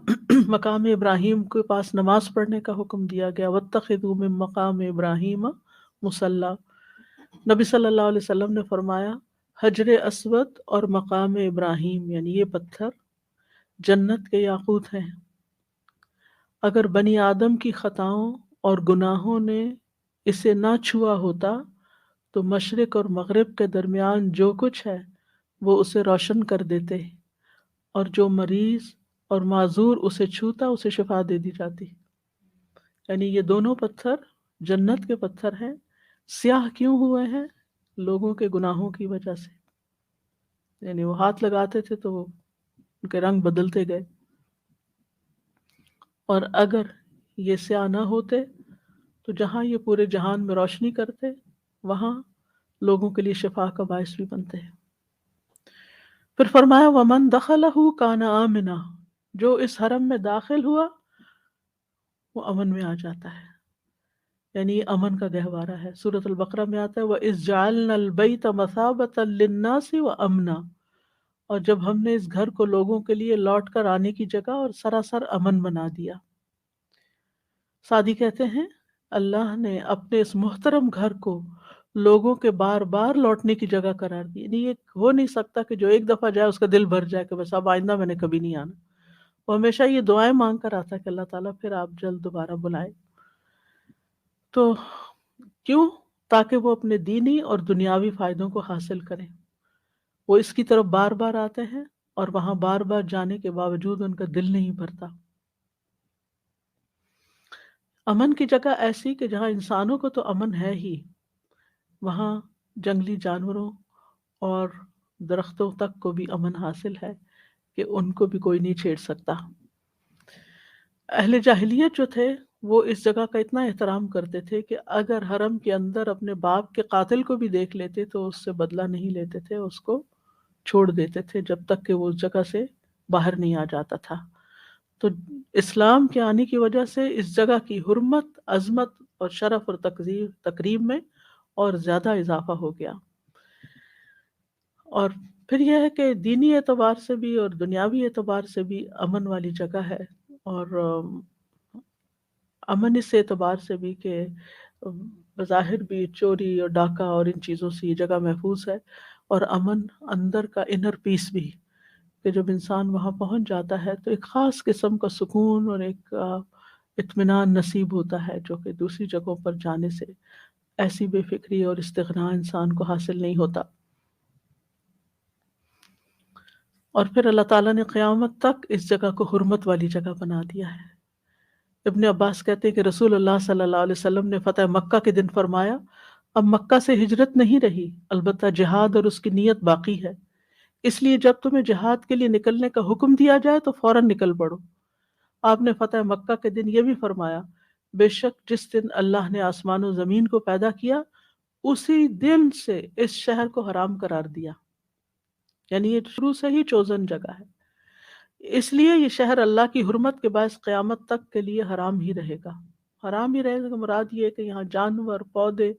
مقام ابراہیم کے پاس نماز پڑھنے کا حکم دیا گیا، وَاتَّخِذُوا مِن مقام ابراہیم مصلی۔ نبی صلی اللہ علیہ وسلم نے فرمایا حجر اسود اور مقام ابراہیم، یعنی یہ پتھر جنت کے یاقوت ہیں، اگر بنی آدم کی خطاؤں اور گناہوں نے اسے نہ چھوا ہوتا تو مشرق اور مغرب کے درمیان جو کچھ ہے وہ اسے روشن کر دیتے، اور جو مریض اور معذور اسے چھوتا اسے شفا دے دی جاتی۔ یعنی یہ دونوں پتھر جنت کے پتھر ہیں، سیاہ کیوں ہوئے ہیں؟ لوگوں کے گناہوں کی وجہ سے، یعنی وہ ہاتھ لگاتے تھے تو وہ ان کے رنگ بدلتے گئے، اور اگر یہ سیاہ نہ ہوتے تو جہاں یہ پورے جہان میں روشنی کرتے، وہاں لوگوں کے لیے شفا کا باعث بھی بنتے ہیں۔ پھر فرمایا وَمَن دَخَلَهُ كَانَ آمِنًا، جو اس حرم میں داخل ہوا وہ امن میں آ جاتا ہے، یعنی یہ امن کا گہوارہ ہے۔ سورۃ البقرہ میں آتا ہے وَإِذْ جَعَلْنَا الْبَيْتَ مَثَابَةً لِلنَّاسِ وَأَمْنًا، اور جب ہم نے اس گھر کو لوگوں کے لیے لوٹ کر آنے کی جگہ اور سراسر امن بنا دیا۔ سعدی کہتے ہیں اللہ نے اپنے اس محترم گھر کو لوگوں کے بار بار لوٹنے کی جگہ قرار دی، یعنی یہ ہو نہیں سکتا کہ جو ایک دفعہ جائے اس کا دل بھر جائے کہ بس اب آئندہ میں نے کبھی نہیں آنا۔ وہ ہمیشہ یہ دعائیں مانگ کر آتا ہے کہ اللہ تعالیٰ پھر آپ جلد دوبارہ بلائیں۔ تو کیوں؟ تاکہ وہ اپنے دینی اور دنیاوی فائدوں کو حاصل کریں۔ وہ اس کی طرف بار بار آتے ہیں اور وہاں بار بار جانے کے باوجود ان کا دل نہیں بھرتا۔ امن کی جگہ ایسی کہ جہاں انسانوں کو تو امن ہے ہی، وہاں جنگلی جانوروں اور درختوں تک کو بھی امن حاصل ہے کہ ان کو بھی کوئی نہیں چھیڑ سکتا۔ اہل جاہلیت جو تھے وہ اس جگہ کا اتنا احترام کرتے تھے کہ اگر حرم کے اندر اپنے باپ کے قاتل کو بھی دیکھ لیتے تو اس سے بدلہ نہیں لیتے تھے، اس کو چھوڑ دیتے تھے جب تک کہ وہ اس جگہ سے باہر نہیں آ جاتا تھا۔ تو اسلام کے آنے کی وجہ سے اس جگہ کی حرمت، عظمت اور شرف اور تقریب میں اور زیادہ اضافہ ہو گیا۔ اور پھر یہ ہے کہ دینی اعتبار سے بھی اور دنیاوی اعتبار سے بھی امن والی جگہ ہے، اور امن اس اعتبار سے بھی کہ بظاہر بھی چوری اور ڈاکہ اور ان چیزوں سے یہ جگہ محفوظ ہے، اور امن اندر کا انر پیس بھی کہ جب انسان وہاں پہنچ جاتا ہے تو ایک خاص قسم کا سکون اور ایک اطمینان نصیب ہوتا ہے جو کہ دوسری جگہوں پر جانے سے ایسی بے فکری اور استغنا انسان کو حاصل نہیں ہوتا۔ اور پھر اللہ تعالیٰ نے قیامت تک اس جگہ کو حرمت والی جگہ بنا دیا ہے۔ ابن عباس کہتے ہیں کہ رسول اللہ صلی اللہ علیہ وسلم نے فتح مکہ کے دن فرمایا اب مکہ سے ہجرت نہیں رہی، البتہ جہاد اور اس کی نیت باقی ہے، اس لیے جب تمہیں جہاد کے لیے نکلنے کا حکم دیا جائے تو فوراً نکل پڑو۔ آپ نے فتح مکہ کے دن یہ بھی فرمایا بے شک جس دن اللہ نے آسمان و زمین کو پیدا کیا اسی دن سے اس شہر کو حرام قرار دیا، یعنی یہ شروع سے ہی چوزن جگہ ہے، اس لیے یہ شہر اللہ کی حرمت کے باعث قیامت تک کے لیے حرام ہی رہے گا۔ حرام ہی رہے گا مراد یہ ہے کہ یہاں جانور، پودے،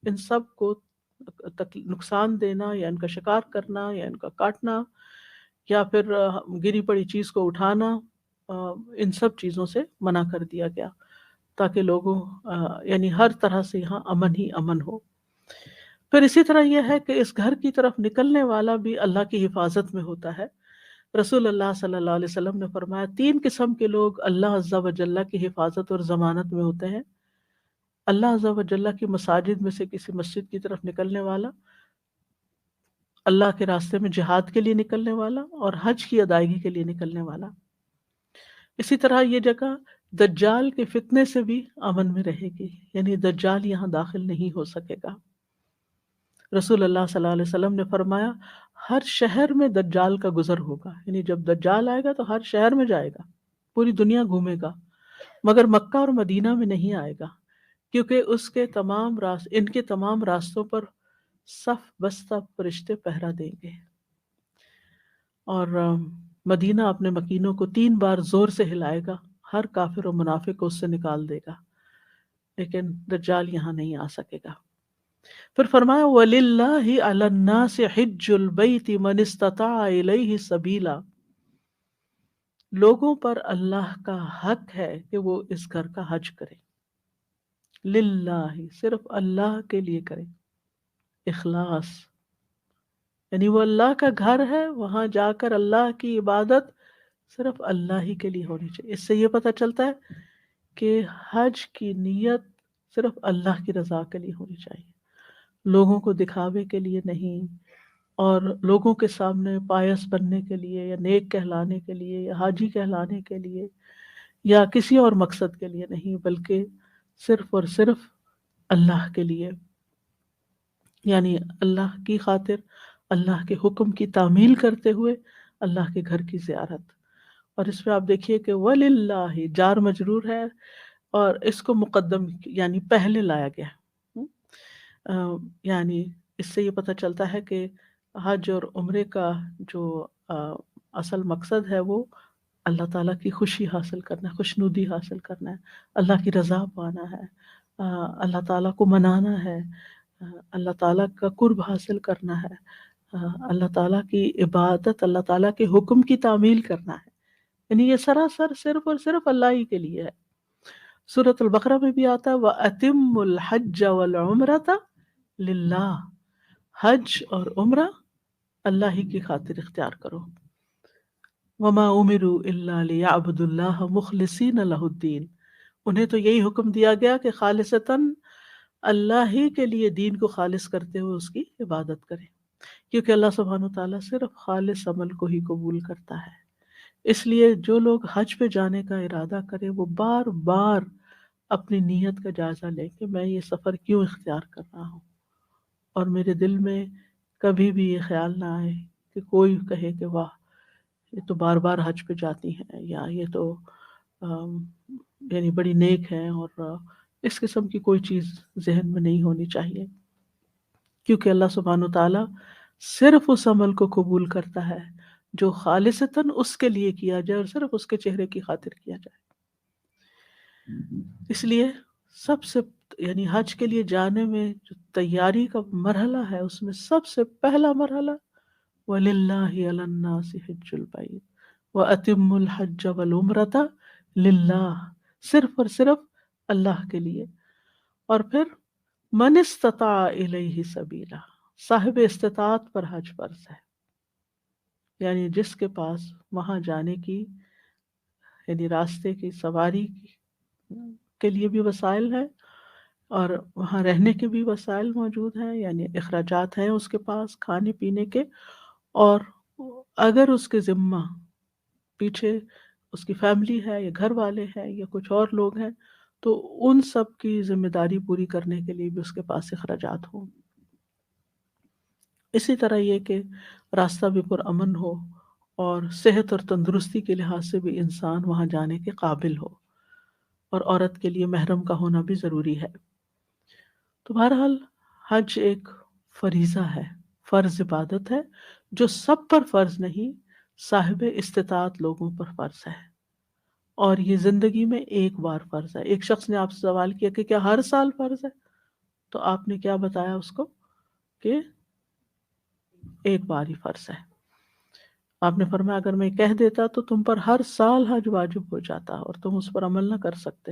ان سب کو نقصان دینا یا ان کا شکار کرنا یا ان کا کاٹنا یا پھر گری پڑی چیز کو اٹھانا، ان سب چیزوں سے منع کر دیا گیا تاکہ لوگوں یعنی ہر طرح سے یہاں امن ہی امن ہو۔ پھر اسی طرح یہ ہے کہ اس گھر کی طرف نکلنے والا بھی اللہ کی حفاظت میں ہوتا ہے۔ رسول اللہ صلی اللہ علیہ وسلم نے فرمایا 3 قسم کے لوگ اللہ عز و جل کی حفاظت اور ضمانت میں ہوتے ہیں۔ اللہ عز و جل کی مساجد میں سے کسی مسجد کی طرف نکلنے والا، اللہ کے راستے میں جہاد کے لیے نکلنے والا، اور حج کی ادائیگی کے لیے نکلنے والا۔ اسی طرح یہ جگہ دجال کے فتنے سے بھی امن میں رہے گی، یعنی دجال یہاں داخل نہیں ہو سکے گا۔ رسول اللہ صلی اللہ علیہ وسلم نے فرمایا ہر شہر میں دجال کا گزر ہوگا، یعنی جب دجال آئے گا تو ہر شہر میں جائے گا، پوری دنیا گھومے گا، مگر مکہ اور مدینہ میں نہیں آئے گا، کیونکہ ان کے تمام راستوں پر صف بستہ فرشتے پہرا دیں گے، اور مدینہ اپنے مکینوں کو 3 بار زور سے ہلائے گا، ہر کافر و منافق کو اس سے نکال دے گا، لیکن دجال یہاں نہیں آ سکے گا۔ پھر فرمایا وَلِلَّهِ عَلَى النَّاسِ حِجُّ الْبَيْتِ مَنِ اسْتَطَاعَ إِلَيْهِ سَبِيلًا، لوگوں پر اللہ کا حق ہے کہ وہ اس گھر کا حج کریں، للہ صرف اللہ کے لیے کریں، اخلاص، یعنی وہ اللہ کا گھر ہے، وہاں جا کر اللہ کی عبادت صرف اللہ ہی کے لیے ہونی چاہیے۔ اس سے یہ پتہ چلتا ہے کہ حج کی نیت صرف اللہ کی رضا کے لیے ہونی چاہیے، لوگوں کو دکھاوے کے لیے نہیں، اور لوگوں کے سامنے پائس بننے کے لیے یا نیک کہلانے کے لیے یا حاجی کہلانے کے لیے یا کسی اور مقصد کے لیے نہیں، بلکہ صرف اور صرف اللہ کے لیے، یعنی اللہ کی خاطر، اللہ کے حکم کی تعمیل کرتے ہوئے اللہ کے گھر کی زیارت. اور اس پہ آپ دیکھیے کہ وَلِلَّهِ جار مجرور ہے اور اس کو مقدم یعنی پہلے لایا گیا. یعنی اس سے یہ پتہ چلتا ہے کہ حج اور عمرے کا جو اصل مقصد ہے وہ اللہ تعالیٰ کی خوشی حاصل کرنا ہے، خوشنودی حاصل کرنا ہے، اللہ کی رضا پانا ہے، اللہ تعالیٰ کو منانا ہے، اللہ تعالیٰ کا قرب حاصل کرنا ہے، اللہ تعالیٰ کی عبادت، اللہ تعالیٰ کے حکم کی تعمیل کرنا ہے. یعنی یہ سراسر صرف اور صرف اللہ ہی کے لیے ہے. سورۃ البقرہ میں بھی آتا ہے وَأَتِمُّ الْحَجَّ وَالْعُمْرَةَ لِلَّهِ، حج اور عمرہ اللہ ہی کی خاطر اختیار کرو. وَمَا أُمِرُوا إِلَّا لِيَعْبُدُوا اللَّهَ مُخْلِصِينَ لَهُ الدِّينَ. انہیں تو یہی حکم دیا گیا کہ خالصتاً اللہ ہی کے لیے دین کو خالص کرتے ہوئے اس کی عبادت کریں، کیونکہ اللہ سبحانہ وتعالیٰ صرف خالص عمل کو ہی قبول کرتا ہے. اس لیے جو لوگ حج پہ جانے کا ارادہ کریں وہ بار بار اپنی نیت کا جائزہ لیں کہ میں یہ سفر کیوں اختیار کر رہا ہوں، اور میرے دل میں کبھی بھی یہ خیال نہ آئے کہ کوئی کہے کہ واہ یہ تو بار بار حج پہ جاتی ہیں، یا یہ تو یعنی بڑی نیک ہیں، اور اس قسم کی کوئی چیز ذہن میں نہیں ہونی چاہیے، کیونکہ اللہ سبحانہ وتعالیٰ صرف اس عمل کو قبول کرتا ہے جو خالصتاً اس کے لیے کیا جائے اور صرف اس کے چہرے کی خاطر کیا جائے. اس لیے سب سے یعنی حج کے لیے جانے میں جو تیاری کا مرحلہ ہے اس میں سب سے پہلا مرحلہ وَلِلَّهِ عَلَى النَّاسِ حِجُّ الْبَيْتِ وَأَتِمُّوا الْحَجَّ وَالْعُمْرَةَ لِلَّهِ، صرف اور صرف اللہ کے لیے. اور پھر من استطاع الیہ سبیلا، صاحب استطاعت پر حج فرض ہے، یعنی جس کے پاس وہاں جانے کی یعنی راستے کی سواری کے لیے بھی وسائل ہیں اور وہاں رہنے کے بھی وسائل موجود ہیں، یعنی اخراجات ہیں اس کے پاس کھانے پینے کے، اور اگر اس کے ذمہ پیچھے اس کی فیملی ہے یا گھر والے ہیں یا کچھ اور لوگ ہیں تو ان سب کی ذمہ داری پوری کرنے کے لیے بھی اس کے پاس اخراجات ہوں. اسی طرح یہ کہ راستہ بھی پرامن ہو اور صحت اور تندرستی کے لحاظ سے بھی انسان وہاں جانے کے قابل ہو، اور عورت کے لیے محرم کا ہونا بھی ضروری ہے. تو بہرحال حج ایک فریضہ ہے، فرض عبادت ہے جو سب پر فرض نہیں، صاحب استطاعت لوگوں پر فرض ہے، اور یہ زندگی میں ایک بار فرض ہے. ایک شخص نے آپ سے سوال کیا کہ کیا ہر سال فرض ہے؟ تو آپ نے کیا بتایا اس کو کہ ایک بار ہی فرض ہے. آپ نے فرمایا اگر میں کہہ دیتا تو تم پر ہر سال حج واجب ہو جاتا اور تم اس پر عمل نہ کر سکتے.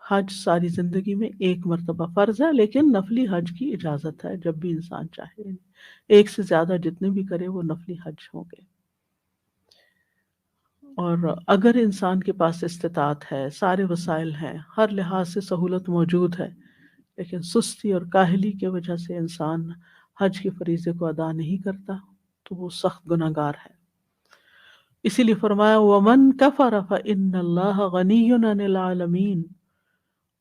حج ساری زندگی میں ایک مرتبہ فرض ہے، لیکن نفلی حج کی اجازت ہے جب بھی انسان چاہے، ایک سے زیادہ جتنے بھی کرے وہ نفلی حج ہوں گے. اور اگر انسان کے پاس استطاعت ہے، سارے وسائل ہیں، ہر لحاظ سے سہولت موجود ہے، لیکن سستی اور کاہلی کی وجہ سے انسان حج کے فریضے کو ادا نہیں کرتا تو وہ سخت گناہ گار ہے. اسی لیے فرمایا وَمَن كَفَرَ فَإِنَّ اللَّهَ غَنِيٌّ عَنِ الْعَالَمِينَ،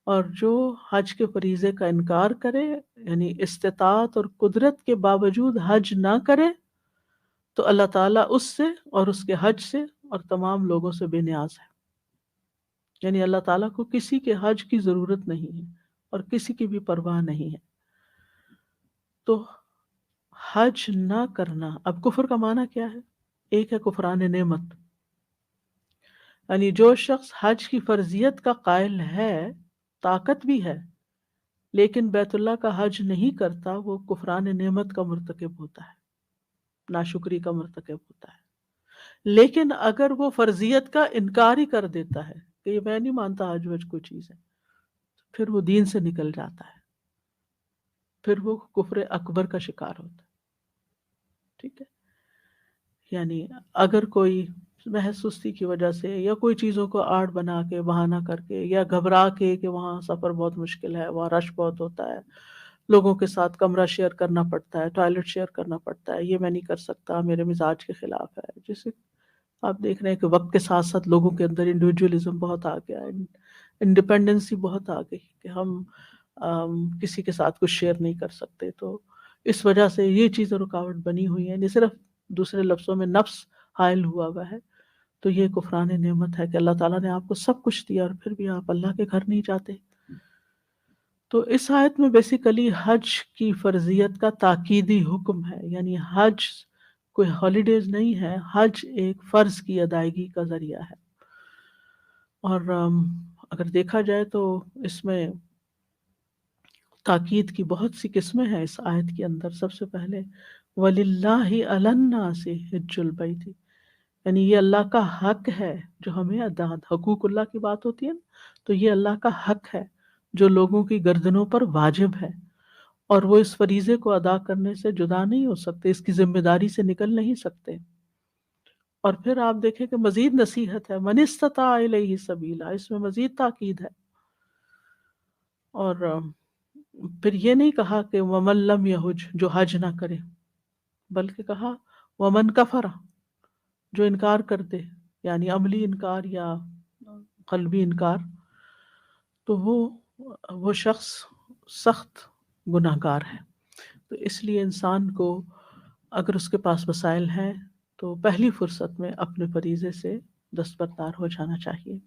اور جو حج کے فریضے کا انکار کرے یعنی استطاعت اور قدرت کے باوجود حج نہ کرے تو اللہ تعالیٰ اس سے اور اس کے حج سے اور تمام لوگوں سے بے نیاز ہے. یعنی اللہ تعالیٰ کو کسی کے حج کی ضرورت نہیں ہے اور کسی کی بھی پرواہ نہیں ہے. تو حج نہ کرنا، اب کفر کا معنی کیا ہے؟ ایک ہے کفران نعمت، یعنی جو شخص حج کی فرضیت کا قائل ہے، طاقت بھی ہے، لیکن بیت اللہ کا حج نہیں کرتا، وہ کفران نعمت کا مرتکب ہوتا ہے، ناشکری کا مرتکب ہوتا ہے. لیکن اگر وہ فرضیت کا انکار ہی کر دیتا ہے کہ یہ میں نہیں مانتا حج وج کوئی چیز ہے، پھر وہ دین سے نکل جاتا ہے، پھر وہ کفر اکبر کا شکار ہوتا ہے. ٹھیک ہے، یعنی اگر کوئی محض سستی کی وجہ سے یا کوئی چیزوں کو آڑ بنا کے بہانہ کر کے یا گھبرا کے کہ وہاں سفر بہت مشکل ہے، وہاں رش بہت ہوتا ہے، لوگوں کے ساتھ کمرہ شیئر کرنا پڑتا ہے، ٹوائلٹ شیئر کرنا پڑتا ہے، یہ میں نہیں کر سکتا، میرے مزاج کے خلاف ہے، جسے آپ دیکھ رہے ہیں کہ وقت کے ساتھ ساتھ لوگوں کے اندر انڈیویجولزم بہت آ گیا ہے، انڈیپینڈنسی بہت آ گئی کہ ہم کسی کے ساتھ کچھ شیئر نہیں کر سکتے. تو اس وجہ سے یہ چیزیں رکاوٹ بنی ہوئی ہیں. نہیں صرف دوسرے لفظوں میں نفس حائل ہوا ہے، تو یہ کفران نعمت ہے کہ اللہ تعالیٰ نے آپ کو سب کچھ دیا اور پھر بھی آپ اللہ کے گھر نہیں جاتے۔ تو اس آیت میں بیسیکلی حج کی فرضیت کا تاکیدی حکم ہے، یعنی حج کوئی ہالیڈیز نہیں ہے، حج ایک فرض کی ادائیگی کا ذریعہ ہے۔ اور اگر دیکھا جائے تو اس میں تاکید کی بہت سی قسمیں ہیں اس آیت کے اندر۔ سب سے پہلے وَلِلَّهِ عَلَى النَّاسِ حِجُّ الْبَيْتِ، یعنی یہ اللہ کا حق ہے جو ہمیں ادا، حقوق اللہ کی بات ہوتی ہے نا، تو یہ اللہ کا حق ہے جو لوگوں کی گردنوں پر واجب ہے، اور وہ اس فریضے کو ادا کرنے سے جدا نہیں ہو سکتے، اس کی ذمہ داری سے نکل نہیں سکتے۔ اور پھر آپ دیکھیں کہ مزید نصیحت ہے، من استطاع الیہ سبیلا، اس میں مزید تاکید ہے۔ اور پھر یہ نہیں کہا کہ ومن لم یحج، جو حج نہ کرے، بلکہ کہا ومن کفر، جو انکار کر دے، یعنی عملی انکار یا قلبی انکار، تو وہ شخص سخت گناہ گار ہے۔ تو اس لیے انسان کو اگر اس کے پاس وسائل ہیں تو پہلی فرصت میں اپنے فریضے سے دستبردار ہو جانا چاہیے۔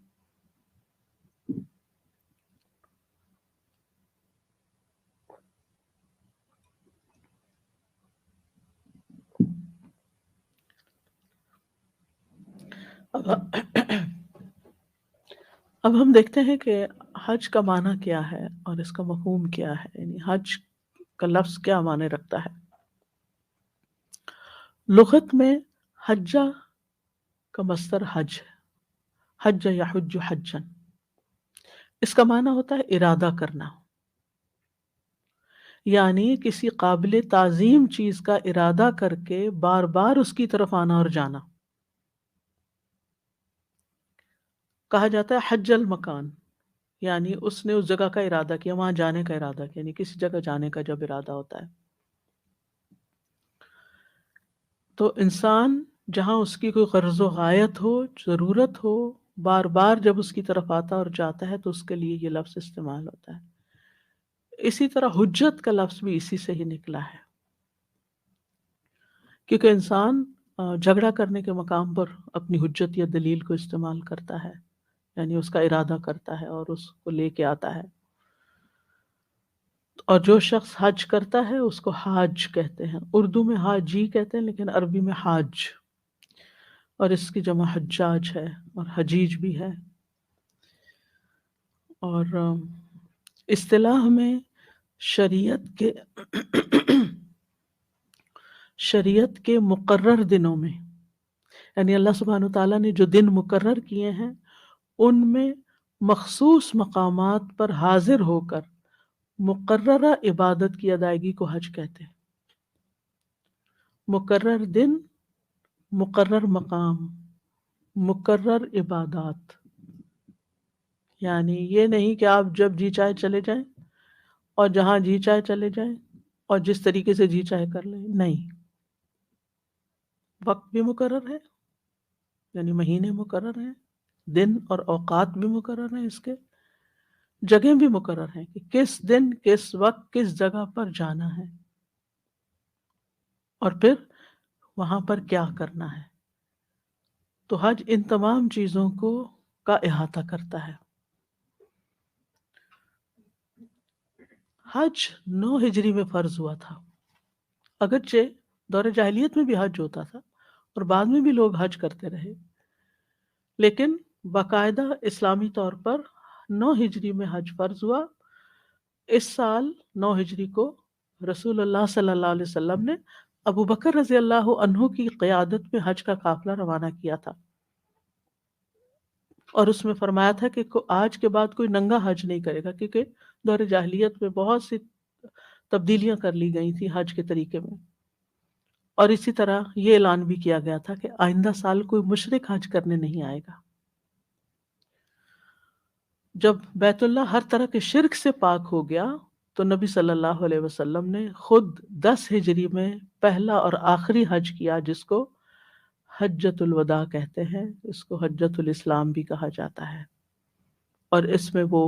اب ہم دیکھتے ہیں کہ حج کا معنی کیا ہے اور اس کا مفہوم کیا ہے، یعنی حج کا لفظ کیا معنی رکھتا ہے۔ لغت میں حجہ کا مصدر حج ہے، حج یحج حجن، اس کا معنی ہوتا ہے ارادہ کرنا، یعنی کسی قابل تعظیم چیز کا ارادہ کر کے بار بار اس کی طرف آنا اور جانا۔ کہا جاتا ہے حج المکان، یعنی اس نے اس جگہ کا ارادہ کیا، وہاں جانے کا ارادہ کیا، یعنی کسی جگہ جانے کا جب ارادہ ہوتا ہے تو انسان جہاں اس کی کوئی غرض و غایت ہو، ضرورت ہو، بار بار جب اس کی طرف آتا اور جاتا ہے تو اس کے لیے یہ لفظ استعمال ہوتا ہے۔ اسی طرح حجت کا لفظ بھی اسی سے ہی نکلا ہے، کیونکہ انسان جھگڑا کرنے کے مقام پر اپنی حجت یا دلیل کو استعمال کرتا ہے، یعنی اس کا ارادہ کرتا ہے اور اس کو لے کے آتا ہے۔ اور جو شخص حج کرتا ہے اس کو حاج کہتے ہیں، اردو میں حاجی کہتے ہیں لیکن عربی میں حاج، اور اس کی جمع حجاج ہے اور حجیج بھی ہے۔ اور اصطلاح میں شریعت کے مقرر دنوں میں، یعنی اللہ سبحانہ وتعالیٰ نے جو دن مقرر کیے ہیں ان میں مخصوص مقامات پر حاضر ہو کر مقررہ عبادت کی ادائیگی کو حج کہتے ہیں۔ مقرر دن، مقرر مقام، مقرر عبادات، یعنی یہ نہیں کہ آپ جب جی چاہے چلے جائیں اور جہاں جی چاہے چلے جائیں اور جس طریقے سے جی چاہے کر لیں، نہیں، وقت بھی مقرر ہے، یعنی مہینے مقرر ہیں، دن اور اوقات بھی مقرر ہیں، اس کے جگہیں بھی مقرر ہیں کہ کس دن، کس وقت، کس جگہ پر جانا ہے اور پھر وہاں پر کیا کرنا ہے۔ تو حج ان تمام چیزوں کا احاطہ کرتا ہے۔ حج 9 ہجری میں فرض ہوا تھا، اگرچہ دور جاہلیت میں بھی حج ہوتا تھا اور بعد میں بھی لوگ حج کرتے رہے، لیکن باقاعدہ اسلامی طور پر 9 ہجری میں حج فرض ہوا۔ اس سال 9 ہجری کو رسول اللہ صلی اللہ علیہ وسلم نے ابو بکر رضی اللہ عنہ کی قیادت میں حج کا قافلہ روانہ کیا تھا، اور اس میں فرمایا تھا کہ آج کے بعد کوئی ننگا حج نہیں کرے گا، کیونکہ دور جاہلیت میں بہت سی تبدیلیاں کر لی گئی تھی حج کے طریقے میں۔ اور اسی طرح یہ اعلان بھی کیا گیا تھا کہ آئندہ سال کوئی مشرک حج کرنے نہیں آئے گا۔ جب بیت اللہ ہر طرح کے شرک سے پاک ہو گیا تو نبی صلی اللہ علیہ وسلم نے خود 10 ہجری میں پہلا اور آخری حج کیا، جس کو حجۃ الوداع کہتے ہیں، اس کو حجۃ الاسلام بھی کہا جاتا ہے، اور اس میں وہ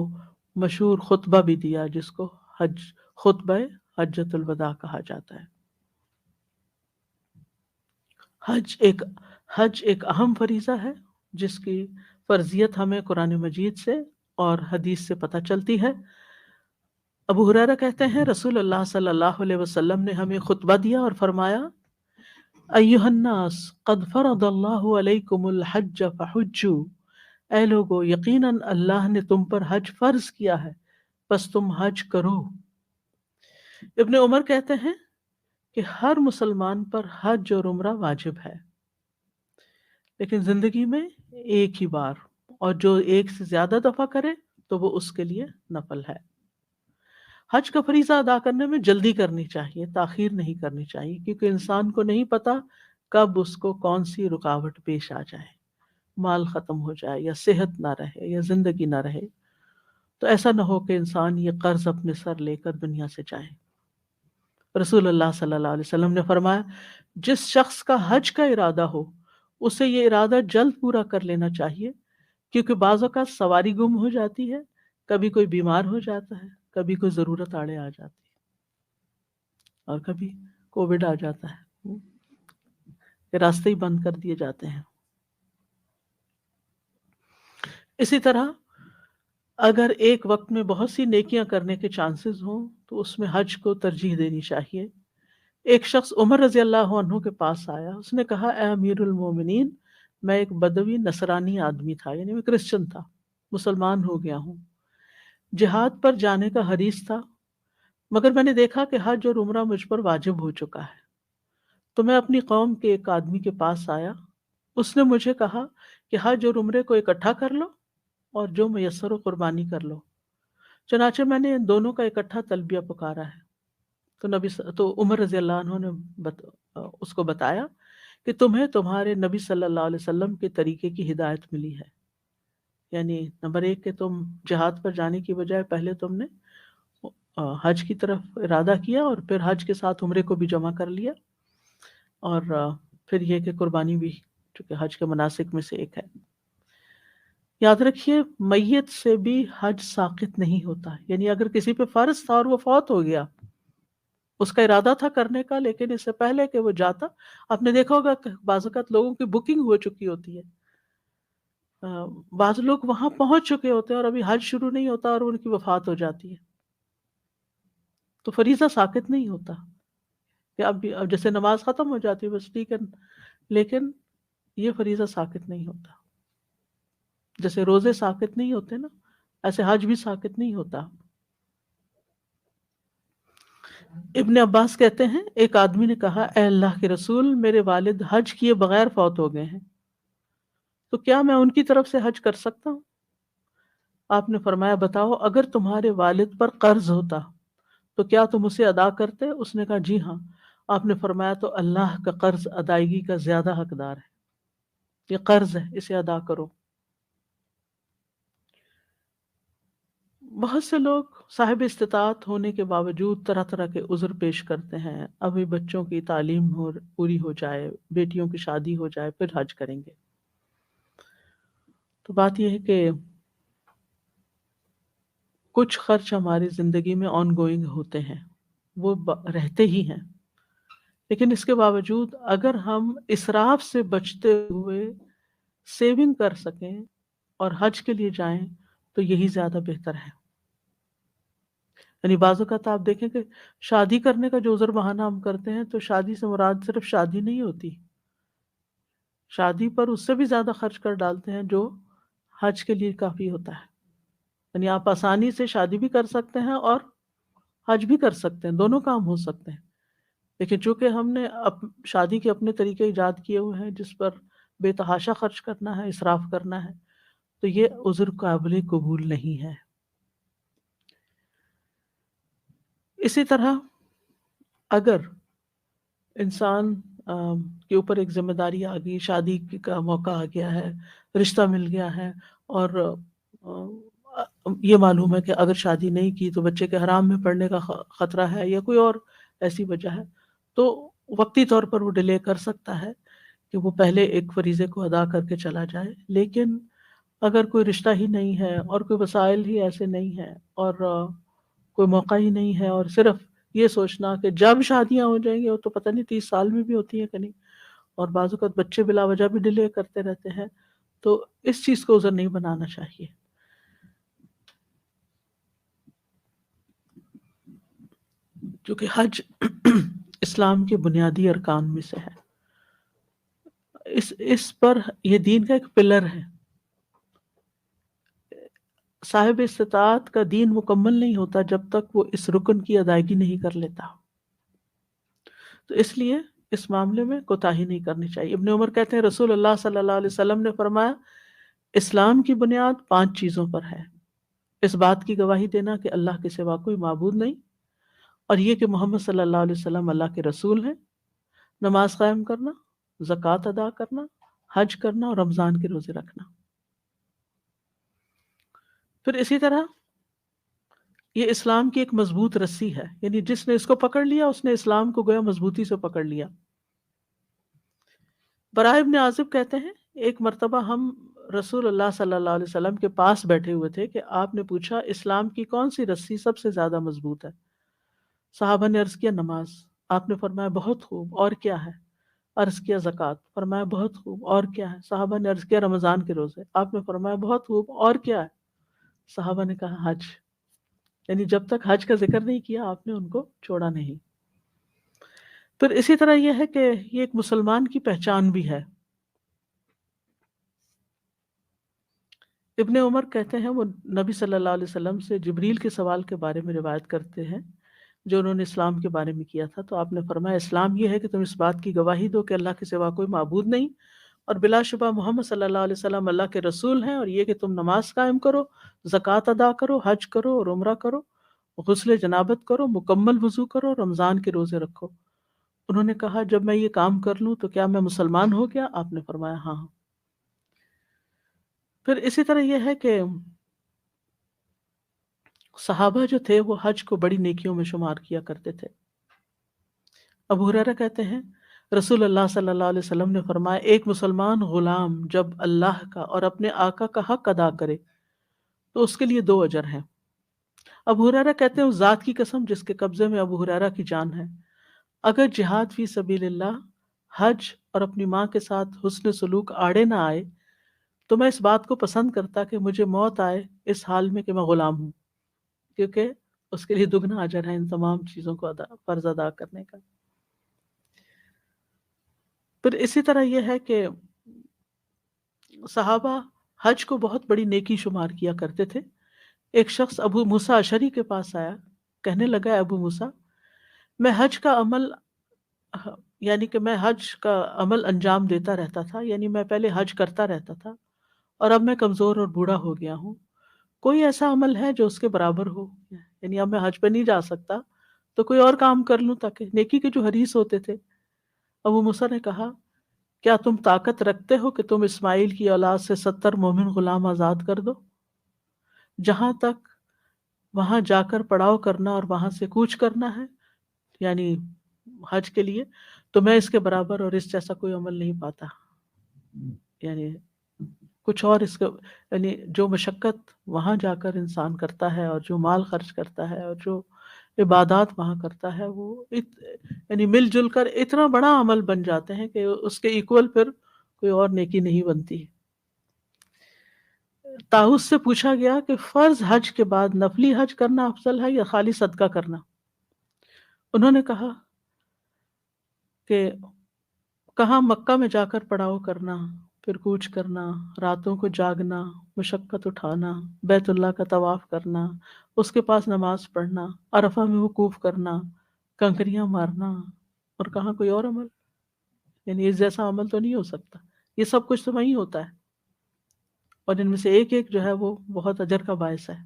مشہور خطبہ بھی دیا جس کو خطبہ حجۃ الوداع کہا جاتا ہے۔ حج ایک اہم فریضہ ہے جس کی فرضیت ہمیں قرآن مجید سے اور حدیث سے پتہ چلتی ہے۔ ابو ہریرہ کہتے ہیں رسول اللہ صلی اللہ علیہ وسلم نے ہمیں خطبہ دیا اور فرمایا ایھا الناس قد فرض اللہ علیکم الحج فحجوا، اے لوگو یقیناً اللہ نے تم پر حج فرض کیا ہے بس تم حج کرو۔ ابن عمر کہتے ہیں کہ ہر مسلمان پر حج اور عمرہ واجب ہے، لیکن زندگی میں ایک ہی بار، اور جو ایک سے زیادہ دفعہ کرے تو وہ اس کے لیے نفل ہے۔ حج کا فریضہ ادا کرنے میں جلدی کرنی چاہیے، تاخیر نہیں کرنی چاہیے، کیونکہ انسان کو نہیں پتا کب اس کو کون سی رکاوٹ پیش آ جائے، مال ختم ہو جائے یا صحت نہ رہے یا زندگی نہ رہے، تو ایسا نہ ہو کہ انسان یہ قرض اپنے سر لے کر دنیا سے جائے۔ رسول اللہ صلی اللہ علیہ وسلم نے فرمایا جس شخص کا حج کا ارادہ ہو اسے یہ ارادہ جلد پورا کر لینا چاہیے، کیونکہ بعض اوقات سواری گم ہو جاتی ہے، کبھی کوئی بیمار ہو جاتا ہے، کبھی کوئی ضرورت آڑے آ جاتی ہے، اور کبھی کووڈ آ جاتا ہے کہ راستے ہی بند کر دیے جاتے ہیں۔ اسی طرح اگر ایک وقت میں بہت سی نیکیاں کرنے کے چانسز ہوں تو اس میں حج کو ترجیح دینی چاہیے۔ ایک شخص عمر رضی اللہ عنہ کے پاس آیا، اس نے کہا اے امیر المومنین، میں ایک بدوی نصرانی آدمی تھا، یعنی میں کرسچن تھا، مسلمان ہو گیا ہوں، جہاد پر جانے کا حریص تھا، مگر میں نے دیکھا کہ حج اور عمرہ مجھ پر واجب ہو چکا ہے، تو میں اپنی قوم کے ایک آدمی کے پاس آیا، اس نے مجھے کہا کہ حج اور عمرے کو اکٹھا کر لو اور جو میسر و قربانی کر لو۔ چنانچہ میں نے ان دونوں کا اکٹھا تلبیہ پکارا ہے۔ تو عمر رضی اللہ عنہ نے اس کو بتایا کہ تمہیں تمہارے نبی صلی اللہ علیہ وسلم کے طریقے کی ہدایت ملی ہے، یعنی نمبر ایک کہ تم جہاد پر جانے کی بجائے پہلے تم نے حج کی طرف ارادہ کیا اور پھر حج کے ساتھ عمرے کو بھی جمع کر لیا، اور پھر یہ کہ قربانی بھی چونکہ حج کے مناسک میں سے ایک ہے۔ یاد رکھیے میت سے بھی حج ساقط نہیں ہوتا، یعنی اگر کسی پہ فرض تھا اور وہ فوت ہو گیا، اس کا ارادہ تھا کرنے کا، لیکن اس سے پہلے کہ وہ جاتا، آپ نے دیکھا ہوگا کہ بعض اوقات لوگوں کی بکنگ ہو چکی ہوتی ہے، بعض لوگ وہاں پہنچ چکے ہوتے ہیں اور ابھی حج شروع نہیں ہوتا اور ان کی وفات ہو جاتی ہے، تو فریضہ ساقط نہیں ہوتا کہ اب جیسے نماز ختم ہو جاتی ہے بس ٹھیک ہے، لیکن یہ فریضہ ساقط نہیں ہوتا، جیسے روزے ساقط نہیں ہوتے نا، ایسے حج بھی ساقط نہیں ہوتا۔ ابن عباس کہتے ہیں ایک آدمی نے کہا اے اللہ کے رسول، میرے والد حج کیے بغیر فوت ہو گئے ہیں، تو کیا میں ان کی طرف سے حج کر سکتا ہوں؟ آپ نے فرمایا بتاؤ اگر تمہارے والد پر قرض ہوتا تو کیا تم اسے ادا کرتے؟ اس نے کہا جی ہاں۔ آپ نے فرمایا تو اللہ کا قرض ادائیگی کا زیادہ حقدار ہے، یہ قرض ہے، اسے ادا کرو۔ بہت سے لوگ صاحب استطاعت ہونے کے باوجود طرح طرح کے عذر پیش کرتے ہیں، ابھی بچوں کی تعلیم پوری ہو جائے، بیٹیوں کی شادی ہو جائے پھر حج کریں گے۔ تو بات یہ ہے کہ کچھ خرچ ہماری زندگی میں آن گوئنگ ہوتے ہیں، وہ رہتے ہی ہیں، لیکن اس کے باوجود اگر ہم اسراف سے بچتے ہوئے سیونگ کر سکیں اور حج کے لیے جائیں تو یہی زیادہ بہتر ہے۔ یعنی بعض اوقات آپ دیکھیں کہ شادی کرنے کا جو عذر بہانہ ہم کرتے ہیں، تو شادی سے مراد صرف شادی نہیں ہوتی، شادی پر اس سے بھی زیادہ خرچ کر ڈالتے ہیں جو حج کے لیے کافی ہوتا ہے۔ یعنی آپ آسانی سے شادی بھی کر سکتے ہیں اور حج بھی کر سکتے ہیں، دونوں کام ہو سکتے ہیں، لیکن چونکہ ہم نے شادی کے اپنے طریقے ایجاد کیے ہوئے ہیں جس پر بے تحاشا خرچ کرنا ہے، اسراف کرنا ہے، تو یہ عذر قابل قبول نہیں ہے۔ اسی طرح اگر انسان کے اوپر ایک ذمہ داری آ گئی، شادی کا موقع آ گیا ہے، رشتہ مل گیا ہے، اور یہ معلوم ہے کہ اگر شادی نہیں کی تو بچے کے حرام میں پڑنے کا خطرہ ہے یا کوئی اور ایسی وجہ ہے، تو وقتی طور پر وہ ڈیلے کر سکتا ہے کہ وہ پہلے ایک فریضے کو ادا کر کے چلا جائے۔ لیکن اگر کوئی رشتہ ہی نہیں ہے اور کوئی وسائل ہی ایسے نہیں ہیں اور کوئی موقع ہی نہیں ہے، اور صرف یہ سوچنا کہ جب شادیاں ہو جائیں گی، وہ تو پتہ نہیں 30 سال میں بھی ہوتی ہیں کہ نہیں، اور بعض اوقات بچے بلا وجہ بھی ڈیلے کرتے رہتے ہیں، تو اس چیز کو عذر نہیں بنانا چاہیے۔ کیونکہ حج اسلام کے بنیادی ارکان میں سے ہے، اس پر یہ دین کا ایک پلر ہے۔ صاحب استطاعت کا دین مکمل نہیں ہوتا جب تک وہ اس رکن کی ادائیگی نہیں کر لیتا، تو اس لیے اس معاملے میں کوتاہی نہیں کرنی چاہیے۔ ابن عمر کہتے ہیں رسول اللہ صلی اللہ علیہ وسلم نے فرمایا اسلام کی بنیاد 5 چیزوں پر ہے: اس بات کی گواہی دینا کہ اللہ کے سوا کوئی معبود نہیں، اور یہ کہ محمد صلی اللہ علیہ وسلم اللہ کے رسول ہیں، نماز قائم کرنا، زکوٰۃ ادا کرنا، حج کرنا اور رمضان کے روزے رکھنا۔ پھر اسی طرح یہ اسلام کی ایک مضبوط رسی ہے، یعنی جس نے اس کو پکڑ لیا اس نے اسلام کو گویا مضبوطی سے پکڑ لیا۔ براء ابن عازب کہتے ہیں ایک مرتبہ ہم رسول اللہ صلی اللہ علیہ وسلم کے پاس بیٹھے ہوئے تھے کہ آپ نے پوچھا اسلام کی کون سی رسی سب سے زیادہ مضبوط ہے؟ صحابہ نے عرض کیا نماز۔ آپ نے فرمایا بہت خوب، اور کیا ہے؟ عرض کیا زکوٰۃ۔ فرمایا بہت خوب، اور کیا ہے؟ صحابہ نے عرض کیا رمضان کے روزے۔ آپ نے فرمایا بہت خوب، اور کیا ہے؟ صحابہ نے کہا حج، یعنی جب تک حج کا ذکر نہیں کیا آپ نے ان کو چھوڑا نہیں۔ پھر اسی طرح یہ ہے کہ یہ ایک مسلمان کی پہچان بھی ہے۔ ابن عمر کہتے ہیں وہ نبی صلی اللہ علیہ وسلم سے جبریل کے سوال کے بارے میں روایت کرتے ہیں جو انہوں نے اسلام کے بارے میں کیا تھا، تو آپ نے فرمایا اسلام یہ ہے کہ تم اس بات کی گواہی دو کہ اللہ کے سوا کوئی معبود نہیں، اور بلا شبہ محمد صلی اللہ علیہ وسلم اللہ کے رسول ہیں، اور یہ کہ تم نماز قائم کرو، زکوٰۃ ادا کرو، حج کرو اور عمرہ کرو، غسل جنابت کرو، مکمل وضو کرو، رمضان کے روزے رکھو۔ انہوں نے کہا جب میں یہ کام کر لوں تو کیا میں مسلمان ہو گیا؟ آپ نے فرمایا ہاں۔ پھر اسی طرح یہ ہے کہ صحابہ جو تھے وہ حج کو بڑی نیکیوں میں شمار کیا کرتے تھے۔ ابو ہریرہ کہتے ہیں رسول اللہ صلی اللہ علیہ وسلم نے فرمایا ایک مسلمان غلام جب اللہ کا اور اپنے آقا کا حق ادا کرے تو اس کے لیے 2 اجر ہیں۔ ابو ہریرہ کہتے ہیں اس ذات کی قسم جس کے قبضے میں ابو ہریرہ کی جان ہے، اگر جہاد فی سبیل اللہ، حج اور اپنی ماں کے ساتھ حسن سلوک آڑے نہ آئے تو میں اس بات کو پسند کرتا کہ مجھے موت آئے اس حال میں کہ میں غلام ہوں، کیونکہ اس کے لیے دگنا اجر ہے ان تمام چیزوں کو فرض ادا کرنے کا۔ پھر اسی طرح یہ ہے کہ صحابہ حج کو بہت بڑی نیکی شمار کیا کرتے تھے۔ ایک شخص ابو موسیٰ اشعری کے پاس آیا، کہنے لگا ابو موسیٰ میں حج کا عمل یعنی کہ میں حج کا عمل انجام دیتا رہتا تھا، یعنی میں پہلے حج کرتا رہتا تھا اور اب میں کمزور اور بوڑھا ہو گیا ہوں، کوئی ایسا عمل ہے جو اس کے برابر ہو؟ یعنی اب میں حج پہ نہیں جا سکتا تو کوئی اور کام کر لوں تاکہ نیکی کے جو حریص ہوتے تھے۔ ابو موسیٰ نے کہا کیا تم طاقت رکھتے ہو کہ تم اسماعیل کی اولاد سے 70 مومن غلام آزاد کر دو؟ جہاں تک وہاں جا کر پڑاؤ کرنا اور وہاں سے کوچ کرنا ہے یعنی حج کے لیے، تو میں اس کے برابر اور اس جیسا کوئی عمل نہیں پاتا۔ یعنی کچھ اور اس کا یعنی جو مشقت وہاں جا کر انسان کرتا ہے اور جو مال خرچ کرتا ہے اور جو عبادات وہاں کرتا ہے وہ یعنی مل جل کر اتنا بڑا عمل بن جاتے ہیں کہ اس کے ایکول پھر کوئی اور نیکی نہیں بنتی۔ طاؤس سے پوچھا گیا کہ فرض حج کے بعد نفلی حج کرنا افضل ہے یا خالی صدقہ کرنا؟ انہوں نے کہا کہ کہاں مکہ میں جا کر پڑاؤ کرنا، پھر کوچ کرنا، راتوں کو جاگنا، مشقت اٹھانا، بیت اللہ کا طواف کرنا، اس کے پاس نماز پڑھنا، عرفہ میں وقوف کرنا، کنکریاں مارنا، اور کہاں کوئی اور عمل؟ یعنی اس جیسا عمل تو نہیں ہو سکتا، یہ سب کچھ تو وہیں ہوتا ہے، اور ان میں سے ایک ایک جو ہے وہ بہت اجر کا باعث ہے۔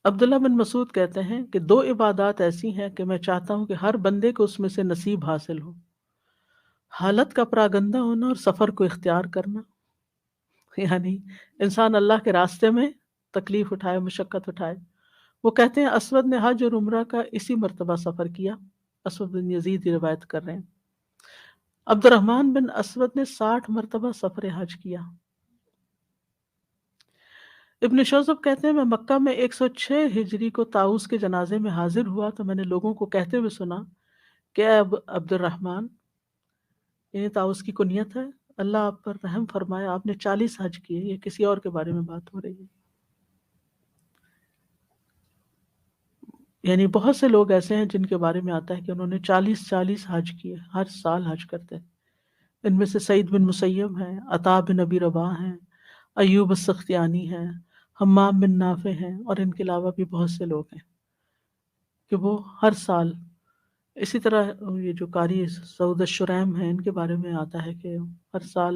عبداللہ بن مسعود کہتے ہیں کہ 2 عبادات ایسی ہیں کہ میں چاہتا ہوں کہ ہر بندے کو اس میں سے نصیب حاصل ہو: حالت کا پراگندہ ہونا اور سفر کو اختیار کرنا، یعنی انسان اللہ کے راستے میں تکلیف اٹھائے، مشقت اٹھائے۔ وہ کہتے ہیں اسود نے حج اور عمرہ کا اسی مرتبہ سفر کیا، اسود بن یزید یہ روایت کر رہے ہیں۔ عبد الرحمن بن اسود نے 60 مرتبہ سفر حج کیا۔ ابن شوذب کہتے ہیں میں مکہ میں 106 ہجری کو طاؤس کے جنازے میں حاضر ہوا تو میں نے لوگوں کو کہتے ہوئے سنا کہ اے عبد الرحمن، یعنی طاؤس کی کنیت ہے، اللہ آپ پر رحم فرمائے، آپ نے 40 حج کیے. یہ کسی اور کے بارے میں بات ہو رہی ہے. یعنی بہت سے لوگ ایسے ہیں جن کے بارے میں آتا ہے کہ انہوں نے 40 حج کیے، ہر سال حج کرتے ہیں. ان میں سے سعید بن مسیب ہیں، عطا بن ابی رباح ہیں، ایوب السختیانی ہیں، حمام بن نافع ہیں، اور ان کے علاوہ بھی بہت سے لوگ ہیں کہ وہ ہر سال. اسی طرح یہ جو قاری سعود الشریم ہیں، ان کے بارے میں آتا ہے کہ ہر سال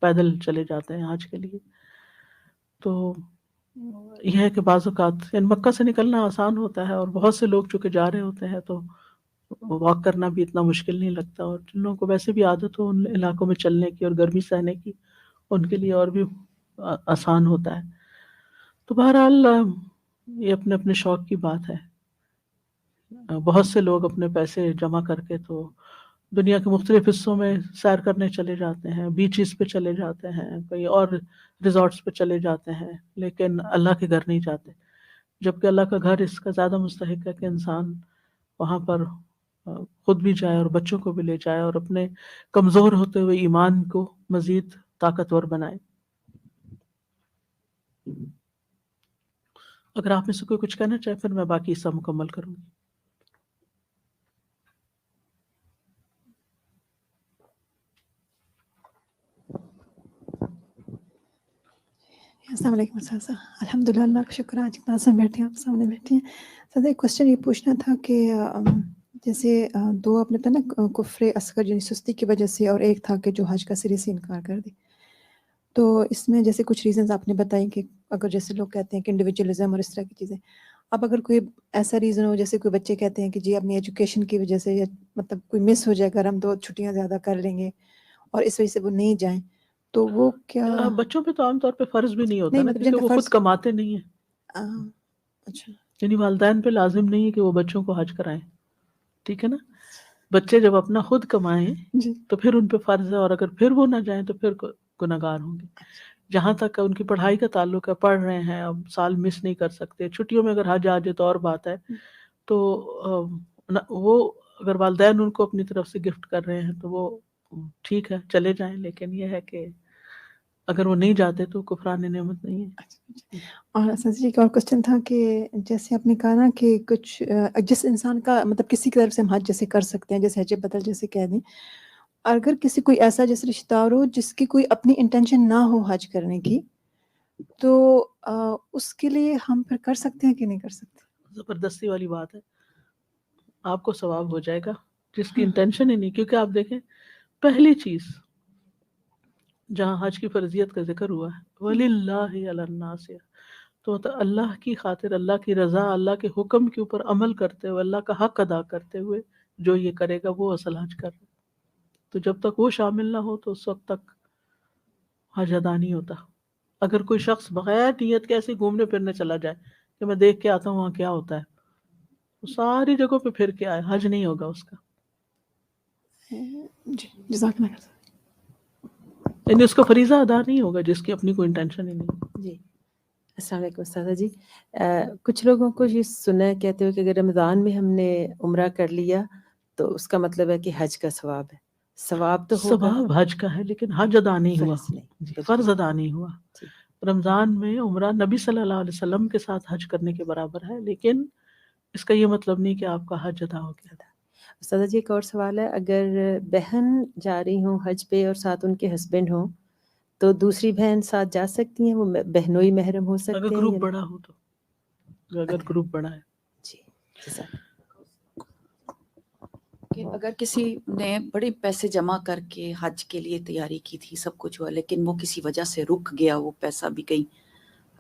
پیدل چلے جاتے ہیں حج کے لیے. تو یہ ہے کہ بعض اوقات مکہ سے نکلنا آسان ہوتا ہے، اور بہت سے لوگ چونکہ جا رہے ہوتے ہیں تو واک کرنا بھی اتنا مشکل نہیں لگتا، اور جن لوگوں کو ویسے بھی عادت ہو ان علاقوں میں چلنے کی اور گرمی سہنے کی، ان کے لیے اور بھی آسان ہوتا ہے. تو بہرحال یہ اپنے اپنے شوق کی بات ہے. بہت سے لوگ اپنے پیسے جمع کر کے تو دنیا کے مختلف حصوں میں سیر کرنے چلے جاتے ہیں، بیچز پہ چلے جاتے ہیں، کئی اور ریزورٹس پہ چلے جاتے ہیں، لیکن اللہ کے گھر نہیں جاتے، جبکہ اللہ کا گھر اس کا زیادہ مستحق ہے کہ انسان وہاں پر خود بھی جائے اور بچوں کو بھی لے جائے اور اپنے کمزور ہوتے ہوئے ایمان کو مزید طاقتور بنائے. اگر آپ میں سے کوئی کچھ کہنا چاہے پھر میں باقی حصہ مکمل کروں گی. السلام علیکم سر. الحمد للہ، اللہ کا شکر آج اتنا سے بیٹھے ہیں، آپ سامنے بیٹھے ہیں. سر ایک کوشچن یہ پوچھنا تھا کہ جیسے دو آپ نے تھا نا کفر اصغر یعنی سستی کی وجہ سے، اور ایک تھا کہ جو حج کا سرے سے انکار کر دے. تو اس میں جیسے کچھ ریزنز آپ نے بتائی کہ اگر جیسے لوگ کہتے ہیں کہ انڈیویجولزم اور اس طرح کی چیزیں، اب اگر کوئی ایسا ریزن ہو جیسے کوئی بچے کہتے ہیں کہ جی اپنی ایجوکیشن کی وجہ سے، یا مطلب کوئی مس ہو جائے گا، ہم 2 چھٹیاں زیادہ کر لیں گے اور اس وجہ سے وہ نہیں جائیں، تو وہ کیا؟ بچوں پہ تو عام طور پہ فرض بھی نہیں ہوتا نہیں نا، مطلب کیونکہ جن کا وہ خود فرض کماتے نہیں ہیں. اچھا یعنی والدین پہ لازم نہیں ہے کہ وہ بچوں کو حج کرائیں، ٹھیک ہے نا. بچے جب اپنا خود کمائیں جی تو پھر ان پہ فرض ہے، اور اگر پھر وہ نہ جائیں تو پھر گناہگار ہوں گے. جہاں تک ان کی پڑھائی کا تعلق ہے، پڑھ رہے ہیں، اب سال مس نہیں کر سکتے، چھٹیوں میں اگر حج آ جائے تو اور بات ہے. تو وہ اگر والدین ان کو اپنی طرف سے گفٹ کر رہے ہیں تو وہ ٹھیک ہے، چلے جائیں. لیکن یہ ہے کہ اگر وہ نہیں جاتے تو کفران نعمت نہیں ہے. اور سر جی ایک اور کوشچن تھا کہ جیسے آپ نے کہا نا کہ کچھ جس انسان کا مطلب کسی کی طرف سے ہم حج جیسے کر سکتے ہیں، جیسے حج بدل جیسے کہہ دیں، اگر کسی کوئی ایسا جیسے رشتہ دار ہو جس کی کوئی اپنی انٹینشن نہ ہو حج کرنے کی، تو اس کے لیے ہم پھر کر سکتے ہیں کہ نہیں کر سکتے؟ زبردستی والی بات ہے، آپ کو ثواب ہو جائے گا جس کی انٹینشن ہی نہیں. کیونکہ آپ دیکھیں پہلی چیز جہاں حج کی فرضیت کا ذکر ہوا ہے وَلِلَّهِ عَلَى النَّاسِ، تو اللہ کی خاطر، اللہ کی رضا، اللہ کے حکم کے اوپر عمل کرتے ہوئے، اللہ کا حق ادا کرتے ہوئے جو یہ کرے گا وہ اصل حج کر رہا ہے. تو جب تک وہ شامل نہ ہو تو اس وقت تک حج ادا نہیں ہوتا. اگر کوئی شخص بغیر نیت کے ایسے گھومنے پھرنے چلا جائے کہ میں دیکھ کے آتا ہوں وہاں کیا ہوتا ہے، وہ ساری جگہوں پہ پھر کے آئے، حج نہیں ہوگا اس کا. جی جزاک اللہ خیر. یعنی اس کا فریضہ ادا نہیں ہوگا جس کی اپنی کوئی انٹینشن ہی نہیں. جی السلام علیکم استاذہ جی. کچھ لوگوں کو یہ سنا ہے کہتے ہوئے کہ اگر رمضان میں ہم نے عمرہ کر لیا تو اس کا مطلب ہے کہ حج کا ثواب ہے. ثواب تو ہوگا، ثواب حج کا ہے لیکن حج ادا نہیں ہوا، فرض نہیں. جی فرض ادا نہیں ہوا. رمضان میں عمرہ نبی صلی اللہ علیہ وسلم کے ساتھ حج کرنے کے برابر ہے، لیکن اس کا یہ مطلب نہیں کہ آپ کا حج ادا ہو گیا. استاذہ جی ایک اور سوال ہے، اگر بہن جا رہی ہوں حج پہ اور ساتھ ان کے ہسبینڈ ہوں تو دوسری بہن ساتھ جا سکتی ہیں؟ وہ بہنوئی محرم ہو سکتے اگر ہیں گروپ یا بڑا ہو تو، اگر گروپ بڑا ہے. جی جزاک. کہ اگر کسی نے بڑے پیسے جمع کر کے حج کے لیے تیاری کی تھی، سب کچھ ہوا، لیکن وہ کسی وجہ سے رک گیا، وہ پیسہ بھی کہیں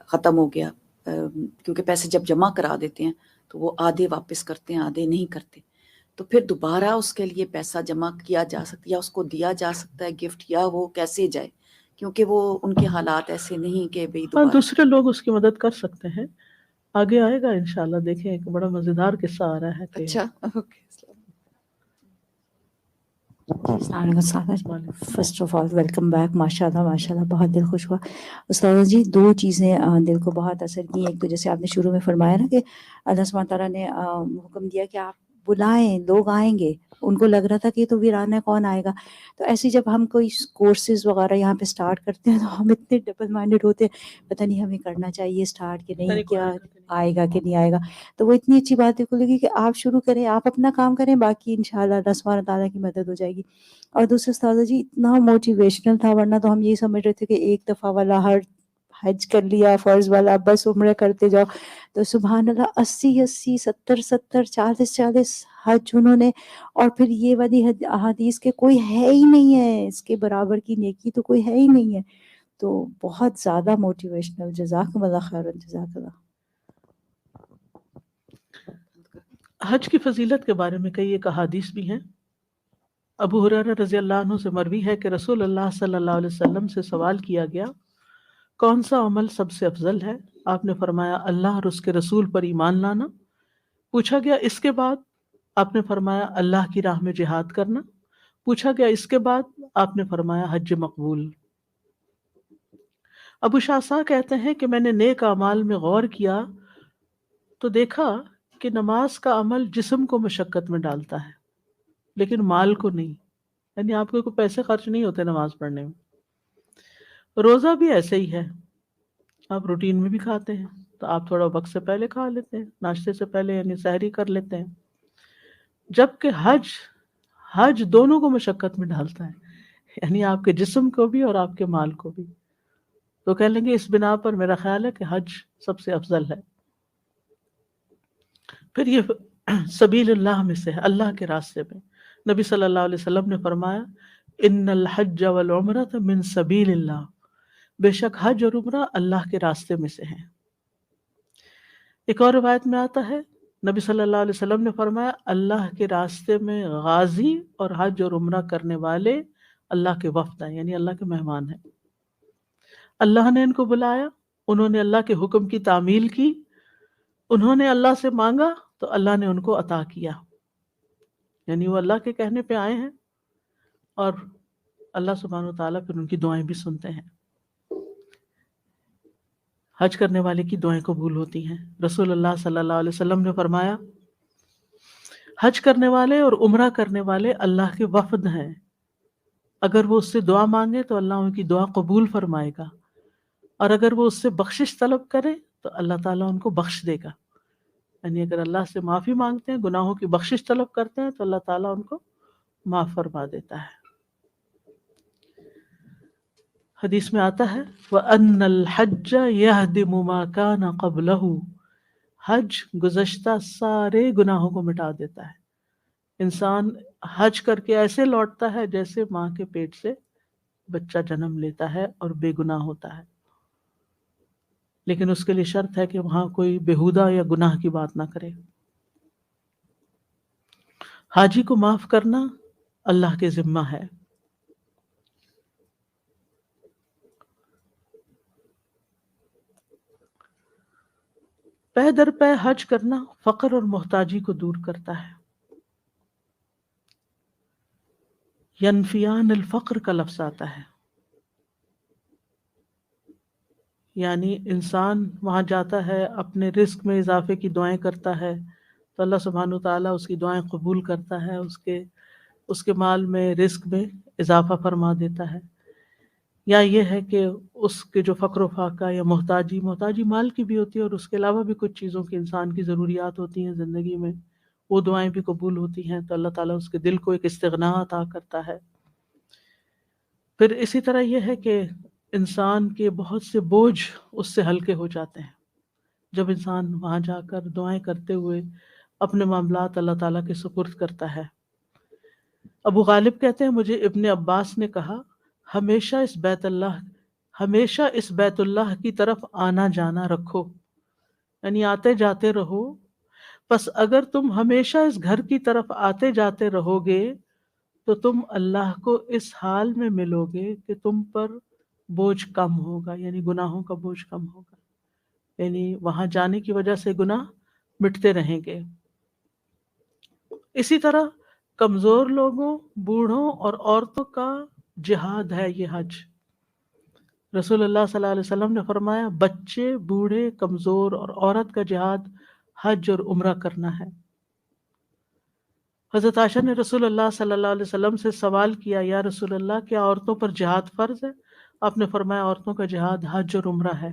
ختم ہو گیا، کیونکہ پیسے جب جمع کرا دیتے ہیں تو وہ آدھے واپس کرتے ہیں، آدھے نہیں کرتے، تو پھر دوبارہ اس کے لیے پیسہ جمع کیا جا سکتا ہے یا اس کو دیا جا سکتا ہے گفٹ، یا وہ کیسے جائے؟ کیونکہ وہ ان کے حالات ایسے نہیں کہ بھئی ہاں دوبارہ. دوسرے لوگ اس کی مدد کر سکتے ہیں، آگے آئے گا انشاءاللہ. دیکھیں ایک بڑا مزیدار قصہ آ رہا ہے کہ اچھا اوکے. السلام علیکم استاد. First of all welcome back. ماشاء اللہ بہت دل خوش ہوا. استاد جی 2 چیزیں دل کو بہت اثر کی. ایک تو جیسے آپ نے شروع میں فرمایا نا کہ اللہ سبحانہ تعالیٰ نے حکم دیا کہ آپ بلائیں, لوگ آئیں گے. ان کو لگ رہا تھا کہ تو ویران ہے, کون آئے گا. تو ایسے جب ہم کوئی کورسز وغیرہ یہاں پہ اسٹارٹ کرتے ہیں تو ہم اتنے ڈبل مائنڈیڈ ہوتے ہیں, پتہ نہیں ہمیں کرنا چاہیے اسٹارٹ کہ نہیں, کیا آئے گا کہ نہیں آئے گا. تو وہ اتنی اچھی بات ہے لگی کہ آپ شروع کریں, آپ اپنا کام کریں, باقی انشاءاللہ اللہ سبحانہ تعالیٰ کی مدد ہو جائے گی. اور دوسرے استاد جی اتنا موٹیویشنل تھا, ورنہ تو ہم یہ سمجھ رہے تھے کہ ایک دفعہ والا ہر حج کر لیا فرض والا, بس عمرہ کرتے جاؤ. تو سبحان اللہ 80 70 40 حج انہوں نے, اور پھر یہ والی احادیث کے کوئی ہے ہی نہیں ہے اس کے برابر کی نیکی, تو کوئی ہے ہی نہیں ہے. تو بہت زیادہ موٹیویشنل. جزاکم اللہ خیر. جزاک اللہ. حج کی فضیلت کے بارے میں کئی ایک احادیث بھی ہیں. ابو ہریرہ رضی اللہ عنہ سے مروی ہے کہ رسول اللہ صلی اللہ علیہ وسلم سے سوال کیا گیا, کون سا عمل سب سے افضل ہے؟ آپ نے فرمایا اللہ اور اس کے رسول پر ایمان لانا. پوچھا گیا اس کے بعد؟ آپ نے فرمایا اللہ کی راہ میں جہاد کرنا. پوچھا گیا اس کے بعد؟ آپ نے فرمایا حج مقبول. ابو شعثا کہتے ہیں کہ میں نے نیک اعمال میں غور کیا تو دیکھا کہ نماز کا عمل جسم کو مشقت میں ڈالتا ہے لیکن مال کو نہیں, یعنی آپ کو کوئی پیسے خرچ نہیں ہوتے نماز پڑھنے میں. روزہ بھی ایسے ہی ہے, آپ روٹین میں بھی کھاتے ہیں تو آپ تھوڑا وقت سے پہلے کھا لیتے ہیں, ناشتے سے پہلے یعنی سحری کر لیتے ہیں. جبکہ حج دونوں کو مشقت میں ڈالتا ہے, یعنی آپ کے جسم کو بھی اور آپ کے مال کو بھی. تو کہہ لیں گے اس بنا پر میرا خیال ہے کہ حج سب سے افضل ہے. پھر یہ سبیل اللہ میں سے ہے, اللہ کے راستے میں. نبی صلی اللہ علیہ وسلم نے فرمایا ان الحج والعمرۃ من سبیل اللہ, بے شک حج اور عمرہ اللہ کے راستے میں سے ہیں. ایک اور روایت میں آتا ہے نبی صلی اللہ علیہ وسلم نے فرمایا اللہ کے راستے میں غازی اور حج اور عمرہ کرنے والے اللہ کے وفد ہیں, یعنی اللہ کے مہمان ہیں. اللہ نے ان کو بلایا, انہوں نے اللہ کے حکم کی تعمیل کی, انہوں نے اللہ سے مانگا تو اللہ نے ان کو عطا کیا, یعنی وہ اللہ کے کہنے پہ آئے ہیں اور اللہ سبحانہ وتعالیٰ پھر ان کی دعائیں بھی سنتے ہیں. حج کرنے والے کی دعائیں قبول ہوتی ہیں. رسول اللہ صلی اللہ علیہ وسلم نے فرمایا حج کرنے والے اور عمرہ کرنے والے اللہ کے وفد ہیں, اگر وہ اس سے دعا مانگے تو اللہ ان کی دعا قبول فرمائے گا, اور اگر وہ اس سے بخشش طلب کرے تو اللہ تعالیٰ ان کو بخش دے گا. یعنی اگر اللہ سے معافی مانگتے ہیں, گناہوں کی بخشش طلب کرتے ہیں تو اللہ تعالیٰ ان کو معاف فرما دیتا ہے. حدیث میں آتا ہے وَأَنَّ الْحَجَّ يَهْدِمُ مَا كَانَ قَبْلَهُ, حج گزشتہ سارے گناہوں کو مٹا دیتا ہے. انسان حج کر کے ایسے لوٹتا ہے جیسے ماں کے پیٹ سے بچہ جنم لیتا ہے اور بے گناہ ہوتا ہے, لیکن اس کے لیے شرط ہے کہ وہاں کوئی بےہودہ یا گناہ کی بات نہ کرے. حاجی کو معاف کرنا اللہ کے ذمہ ہے. پے در پے حج کرنا فقر اور محتاجی کو دور کرتا ہے. ینفیان الفقر کا لفظ آتا ہے, یعنی انسان وہاں جاتا ہے اپنے رزق میں اضافے کی دعائیں کرتا ہے تو اللہ سبحانہ وتعالیٰ اس کی دعائیں قبول کرتا ہے, اس کے مال میں رزق میں اضافہ فرما دیتا ہے. یا یہ ہے کہ اس کے جو فقر و فاقہ یا محتاجی مال کی بھی ہوتی ہے, اور اس کے علاوہ بھی کچھ چیزوں کی انسان کی ضروریات ہوتی ہیں زندگی میں, وہ دعائیں بھی قبول ہوتی ہیں تو اللہ تعالیٰ اس کے دل کو ایک استغنا عطا کرتا ہے. پھر اسی طرح یہ ہے کہ انسان کے بہت سے بوجھ اس سے ہلکے ہو جاتے ہیں جب انسان وہاں جا کر دعائیں کرتے ہوئے اپنے معاملات اللہ تعالیٰ کے سپرد کرتا ہے. ابو غالب کہتے ہیں مجھے ابن عباس نے کہا ہمیشہ اس بیت اللہ کی طرف آنا جانا رکھو, یعنی آتے جاتے رہو. پس اگر تم ہمیشہ اس گھر کی طرف آتے جاتے رہو گے تو تم اللہ کو اس حال میں ملو گے کہ تم پر بوجھ کم ہوگا, یعنی گناہوں کا بوجھ کم ہوگا, یعنی وہاں جانے کی وجہ سے گناہ مٹتے رہیں گے. اسی طرح کمزور لوگوں، بوڑھوں اور عورتوں کا جہاد ہے یہ حج۔ رسول اللہ صلی اللہ علیہ وسلم نے فرمایا بچے، بوڑھے، کمزور اور عورت کا جہاد حج اور عمرہ کرنا ہے۔ حضرت عائشہ نے رسول اللہ صلی اللہ علیہ وسلم سے سوال کیا، یا رسول اللہ کیا عورتوں پر جہاد فرض ہے؟ آپ نے فرمایا عورتوں کا جہاد حج اور عمرہ ہے۔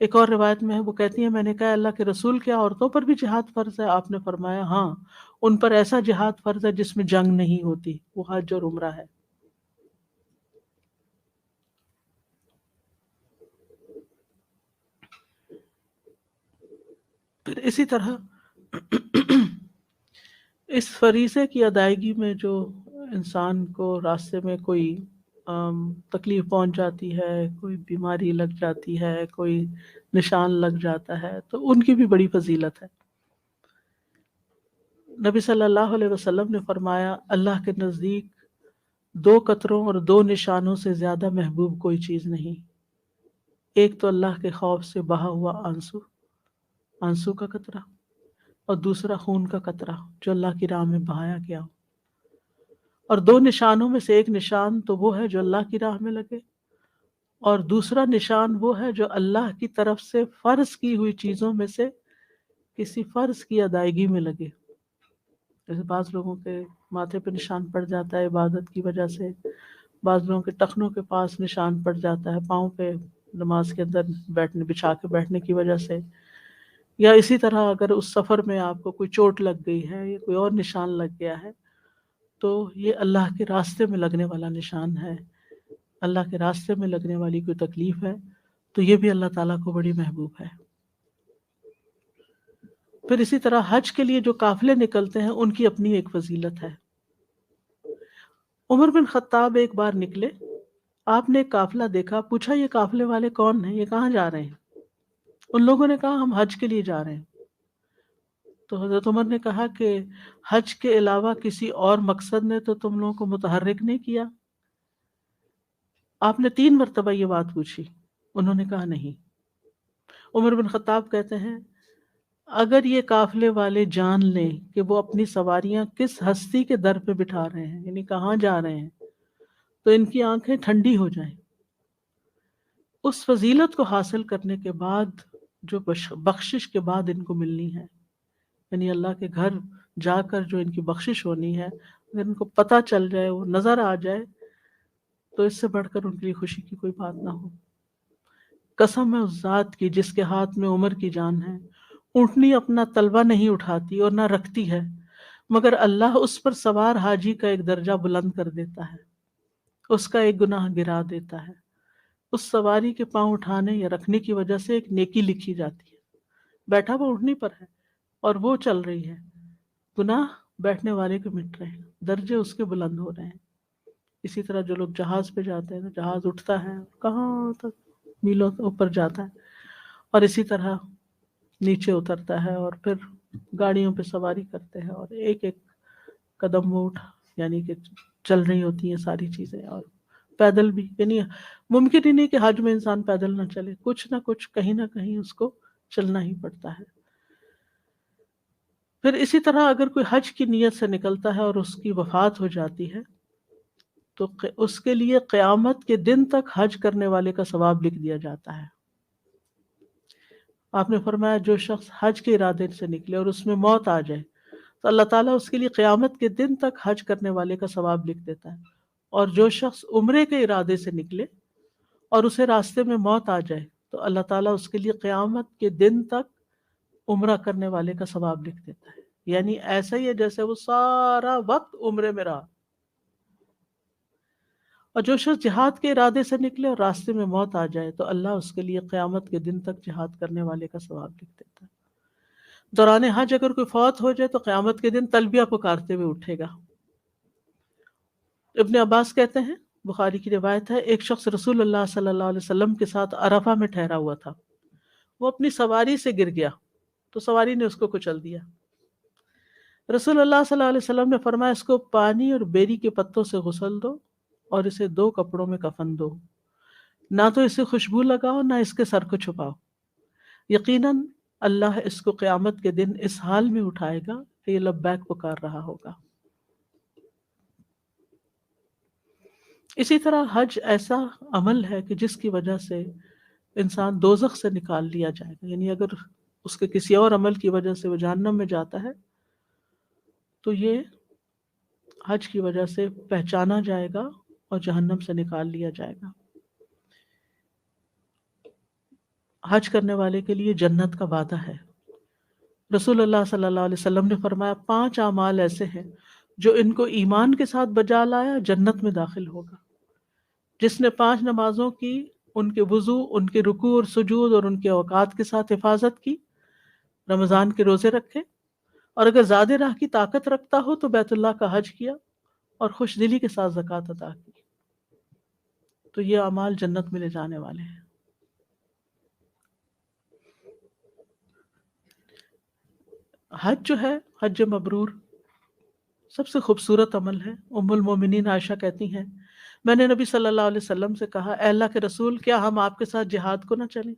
ایک اور روایت میں ہے، وہ کہتی ہیں میں نے کہا اللہ کے رسول کیا عورتوں پر بھی جہاد فرض ہے؟ آپ نے فرمایا ہاں، ان پر ایسا جہاد فرض ہے جس میں جنگ نہیں ہوتی، وہ حج اور عمرہ ہے۔ پھر اسی طرح اس فریضے کی ادائیگی میں جو انسان کو راستے میں کوئی تکلیف پہنچ جاتی ہے، کوئی بیماری لگ جاتی ہے، کوئی نشان لگ جاتا ہے، تو ان کی بھی بڑی فضیلت ہے۔ نبی صلی اللہ علیہ وسلم نے فرمایا اللہ کے نزدیک 2 قطروں اور 2 نشانوں سے زیادہ محبوب کوئی چیز نہیں۔ ایک تو اللہ کے خوف سے بہا ہوا آنسو کا قطرہ، اور دوسرا خون کا قطرہ جو اللہ کی راہ میں بہایا گیا ہو۔ اور 2 نشانوں میں سے ایک نشان تو وہ ہے جو اللہ کی راہ میں لگے، اور دوسرا نشان وہ ہے جو اللہ کی طرف سے فرض کی ہوئی چیزوں میں سے کسی فرض کی ادائیگی میں لگے۔ جیسے بعض لوگوں کے ماتھے پہ نشان پڑ جاتا ہے عبادت کی وجہ سے، بعض لوگوں کے ٹخنوں کے پاس نشان پڑ جاتا ہے پاؤں پہ نماز کے اندر بچھا کے بیٹھنے کی وجہ سے، یا اسی طرح اگر اس سفر میں آپ کو کوئی چوٹ لگ گئی ہے یا کوئی اور نشان لگ گیا ہے، تو یہ اللہ کے راستے میں لگنے والا نشان ہے، اللہ کے راستے میں لگنے والی کوئی تکلیف ہے، تو یہ بھی اللہ تعالیٰ کو بڑی محبوب ہے۔ پھر اسی طرح حج کے لیے جو قافلے نکلتے ہیں ان کی اپنی ایک فضیلت ہے۔ عمر بن خطاب ایک بار نکلے، آپ نے ایک قافلہ دیکھا، پوچھا یہ قافلے والے کون ہیں، یہ کہاں جا رہے ہیں؟ ان لوگوں نے کہا ہم حج کے لیے جا رہے ہیں۔ تو حضرت عمر نے کہا کہ حج کے علاوہ کسی اور مقصد نے تو تم لوگوں کو متحرک نہیں کیا؟ آپ نے 3 مرتبہ یہ بات پوچھی، انہوں نے کہا نہیں۔ عمر بن خطاب کہتے ہیں اگر یہ قافلے والے جان لیں کہ وہ اپنی سواریاں کس ہستی کے در پہ بٹھا رہے ہیں، یعنی کہاں جا رہے ہیں، تو ان کی آنکھیں ٹھنڈی ہو جائیں۔ اس فضیلت کو حاصل کرنے کے بعد جو بخشش کے بعد ان کو ملنی ہے، یعنی اللہ کے گھر جا کر جو ان کی بخشش ہونی ہے، اگر ان کو پتہ چل جائے، وہ نظر آ جائے، تو اس سے بڑھ کر ان کے لیے خوشی کی کوئی بات نہ ہو۔ قسم ہے اس ذات کی جس کے ہاتھ میں عمر کی جان ہے، اونٹنی اپنا تلوا نہیں اٹھاتی اور نہ رکھتی ہے، مگر اللہ اس پر سوار حاجی کا ایک درجہ بلند کر دیتا ہے، اس کا ایک گناہ گرا دیتا ہے۔ اس سواری کے پاؤں اٹھانے یا رکھنے کی وجہ سے ایک نیکی لکھی جاتی ہے۔ بیٹھا وہ اونٹنی پر ہے اور وہ چل رہی ہے، گناہ بیٹھنے والے کے مٹ رہے ہیں، درجے اس کے بلند ہو رہے ہیں۔ اسی طرح جو لوگ جہاز پہ جاتے ہیں، جہاز اٹھتا ہے کہاں تک میلوں اوپر جاتا ہے، اور اسی طرح نیچے اترتا ہے، اور پھر گاڑیوں پہ سواری کرتے ہیں، اور ایک ایک قدم وہ یعنی کہ چل رہی ہوتی ہیں ساری چیزیں، اور پیدل بھی، یعنی ممکن ہی نہیں کہ حج میں انسان پیدل نہ چلے، کچھ نہ کچھ کہیں نہ کہیں اس کو چلنا ہی پڑتا ہے۔ پھر اسی طرح اگر کوئی حج کی نیت سے نکلتا ہے اور اس کی وفات ہو جاتی ہے تو اس کے لیے قیامت کے دن تک حج کرنے والے کا ثواب لکھ دیا جاتا ہے۔ آپ نے فرمایا جو شخص حج کے ارادے سے نکلے اور اس میں موت آ جائے تو اللہ تعالیٰ اس کے لیے قیامت کے دن تک حج کرنے والے کا ثواب لکھ دیتا ہے، اور جو شخص عمرے کے ارادے سے نکلے اور اسے راستے میں موت آ جائے تو اللہ تعالیٰ اس کے لیے قیامت کے دن تک عمرہ کرنے والے کا ثواب لکھ دیتا ہے۔ یعنی ایسا ہی ہے جیسے وہ سارا وقت عمرے میں رہا۔ اور جو شخص جہاد کے ارادے سے نکلے اور راستے میں موت آ جائے تو اللہ اس کے لیے قیامت کے دن تک جہاد کرنے والے کا ثواب لکھ دیتا ہے۔ دوران حج اگر کوئی فوت ہو جائے تو قیامت کے دن تلبیہ پکارتے ہوئے اٹھے گا۔ ابن عباس کہتے ہیں، بخاری کی روایت ہے، ایک شخص رسول اللہ صلی اللہ علیہ وسلم کے ساتھ عرفہ میں ٹھہرا ہوا تھا، وہ اپنی سواری سے گر گیا تو سواری نے اس کو کچل دیا۔ رسول اللہ صلی اللہ علیہ وسلم نے فرمایا اس کو پانی اور بیری کے پتوں سے غسل دو اور اسے 2 کپڑوں میں کفن دو، نہ تو اسے خوشبو لگاؤ نہ اس کے سر کو چھپاؤ، یقیناً اللہ اس کو قیامت کے دن اس حال میں اٹھائے گا کہ یہ لبیک پکار رہا ہوگا. اسی طرح حج ایسا عمل ہے کہ جس کی وجہ سے انسان دوزخ سے نکال لیا جائے گا. یعنی اگر اس کے کسی اور عمل کی وجہ سے وہ جہنم میں جاتا ہے تو یہ حج کی وجہ سے پہچانا جائے گا اور جہنم سے نکال لیا جائے گا. حج کرنے والے کے لیے جنت کا وعدہ ہے. رسول اللہ صلی اللہ علیہ وسلم نے فرمایا 5 اعمال ایسے ہیں جو ان کو ایمان کے ساتھ بجا لایا جنت میں داخل ہوگا. جس نے 5 نمازوں کی، ان کے وضو، ان کے رکوع اور سجود اور ان کے اوقات کے ساتھ حفاظت کی، رمضان کے روزے رکھے، اور اگر زیادہ راہ کی طاقت رکھتا ہو تو بیت اللہ کا حج کیا اور خوش دلی کے ساتھ زکوٰۃ ادا کی، تو یہ اعمال جنت میں لے جانے والے ہیں. حج جو ہے، حج مبرور، سب سے خوبصورت عمل ہے. ام المومنین عائشہ کہتی ہیں میں نے نبی صلی اللہ علیہ وسلم سے کہا اے اللہ کے رسول کیا ہم آپ کے ساتھ جہاد کو نہ چلیں؟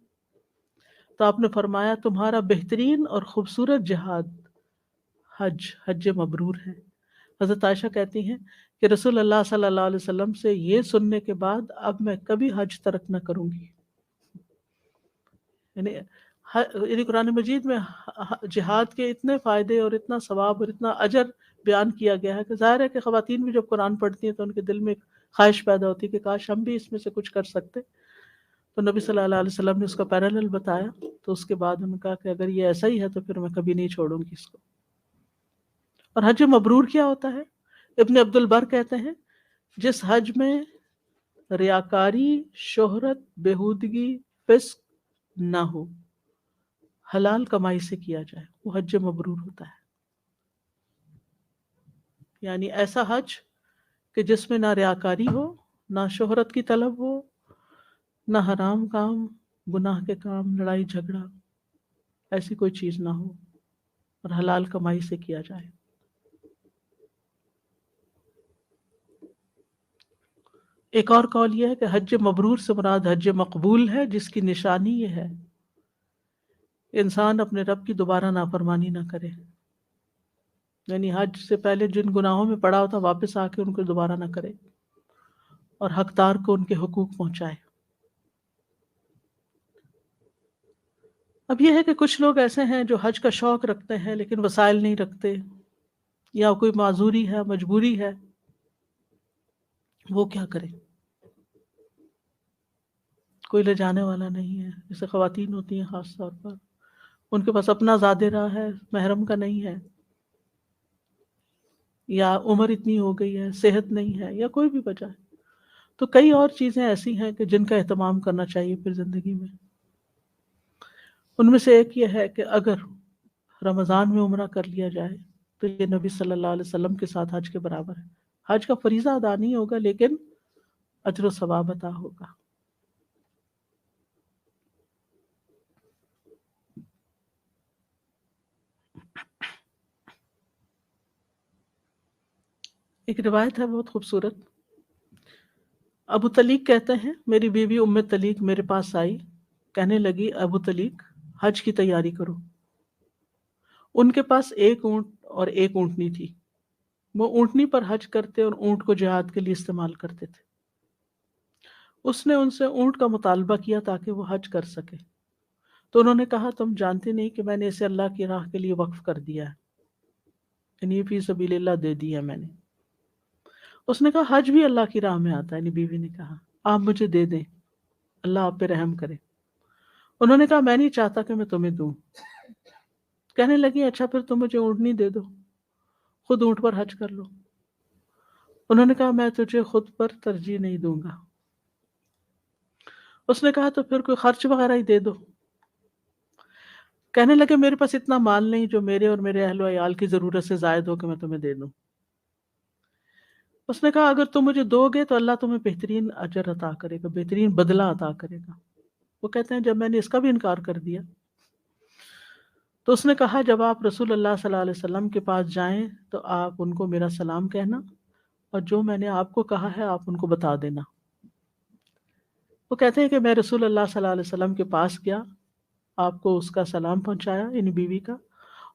تو آپ نے فرمایا تمہارا بہترین اور خوبصورت جہاد حج مبرور ہے. حضرت عائشہ کہتی ہیں کہ رسول اللہ صلی اللہ علیہ وسلم سے یہ سننے کے بعد اب میں کبھی حج ترک نہ کروں گی. یعنی قرآن مجید میں جہاد کے اتنے فائدے اور اتنا ثواب اور اتنا اجر بیان کیا گیا ہے کہ ظاہر ہے کہ خواتین بھی جب قرآن پڑھتی ہیں تو ان کے دل میں ایک خواہش پیدا ہوتی ہے کہ کاش ہم بھی اس میں سے کچھ کر سکتے. تو نبی صلی اللہ علیہ وسلم نے اس کا پیرالل بتایا، تو اس کے بعد انہوں نے کہا کہ اگر یہ ایسا ہی ہے تو پھر میں کبھی نہیں چھوڑوں گی اس کو. اور حج مبرور کیا ہوتا ہے؟ ابن عبد البر کہتے ہیں جس حج میں ریاکاری، شہرت، بےہودگی، فسق نہ ہو، حلال کمائی سے کیا جائے، وہ حج مبرور ہوتا ہے. یعنی ایسا حج کہ جس میں نہ ریاکاری ہو، نہ شہرت کی طلب ہو، نہ حرام کام، گناہ کے کام، لڑائی جھگڑا، ایسی کوئی چیز نہ ہو، اور حلال کمائی سے کیا جائے. ایک اور قول یہ ہے کہ حج مبرور سے مراد حج مقبول ہے، جس کی نشانی یہ ہے انسان اپنے رب کی دوبارہ نافرمانی نہ کرے. یعنی حج سے پہلے جن گناہوں میں پڑا ہوتا واپس آ کے ان کو دوبارہ نہ کرے اور حقدار کو ان کے حقوق پہنچائے. اب یہ ہے کہ کچھ لوگ ایسے ہیں جو حج کا شوق رکھتے ہیں لیکن وسائل نہیں رکھتے، یا کوئی معذوری ہے، مجبوری ہے، وہ کیا کرے؟ کوئی لے جانے والا نہیں ہے. جیسے خواتین ہوتی ہیں خاص طور پر، ان کے پاس اپنا زیادہ راہ ہے، محرم کا نہیں ہے، یا عمر اتنی ہو گئی ہے، صحت نہیں ہے، یا کوئی بھی وجہ ہے. تو کئی اور چیزیں ایسی ہیں کہ جن کا اہتمام کرنا چاہیے پھر زندگی میں. ان میں سے ایک یہ ہے کہ اگر رمضان میں عمرہ کر لیا جائے تو یہ نبی صلی اللہ علیہ وسلم کے ساتھ حج کے برابر ہے. حج کا فریضہ ادا نہیں ہوگا لیکن اجر و ثواب عطا ہوگا. ایک روایت ہے بہت خوبصورت. ابو طلیق کہتے ہیں میری بیوی ام طلیق میرے پاس آئی، کہنے لگی ابو طلیق حج کی تیاری کرو. ان کے پاس ایک اونٹ اور ایک اونٹنی تھی. وہ اونٹنی پر حج کرتے اور اونٹ کو جہاد کے لیے استعمال کرتے تھے. اس نے ان سے اونٹ کا مطالبہ کیا تاکہ وہ حج کر سکے. تو انہوں نے کہا تم جانتے نہیں کہ میں نے اسے اللہ کی راہ کے لیے وقف کر دیا ہے، یعنی فی سبیل اللہ دے دیا میں نے. اس نے کہا حج بھی اللہ کی راہ میں آتا ہے. یعنی بیوی نے کہا آپ مجھے دے دیں، اللہ آپ پہ رحم کرے. انہوں نے کہا میں نہیں چاہتا کہ میں تمہیں دوں. کہنے لگی اچھا پھر تم مجھے اونٹنی دے دو، خود اونٹ پر حج کر لو. انہوں نے کہا میں تجھے خود پر ترجیح نہیں دوں گا. اس نے کہا تو پھر کوئی خرچ وغیرہ ہی دے دو. کہنے لگے میرے پاس اتنا مال نہیں جو میرے اور میرے اہل و عیال کی ضرورت سے زائد ہو کہ میں تمہیں دے دوں. اس نے کہا اگر تم مجھے دو گے تو اللہ تمہیں بہترین اجر عطا کرے گا، بہترین بدلہ عطا کرے گا. وہ کہتے ہیں جب میں نے اس کا بھی انکار کر دیا تو اس نے کہا جب آپ رسول اللہ صلی اللہ علیہ وسلم کے پاس جائیں تو آپ ان کو میرا سلام کہنا، اور جو میں نے آپ کو کہا ہے آپ ان کو بتا دینا. وہ کہتے ہیں کہ میں رسول اللہ صلی اللہ علیہ وسلم کے پاس گیا، آپ کو اس کا سلام پہنچایا، یعنی بیوی کا،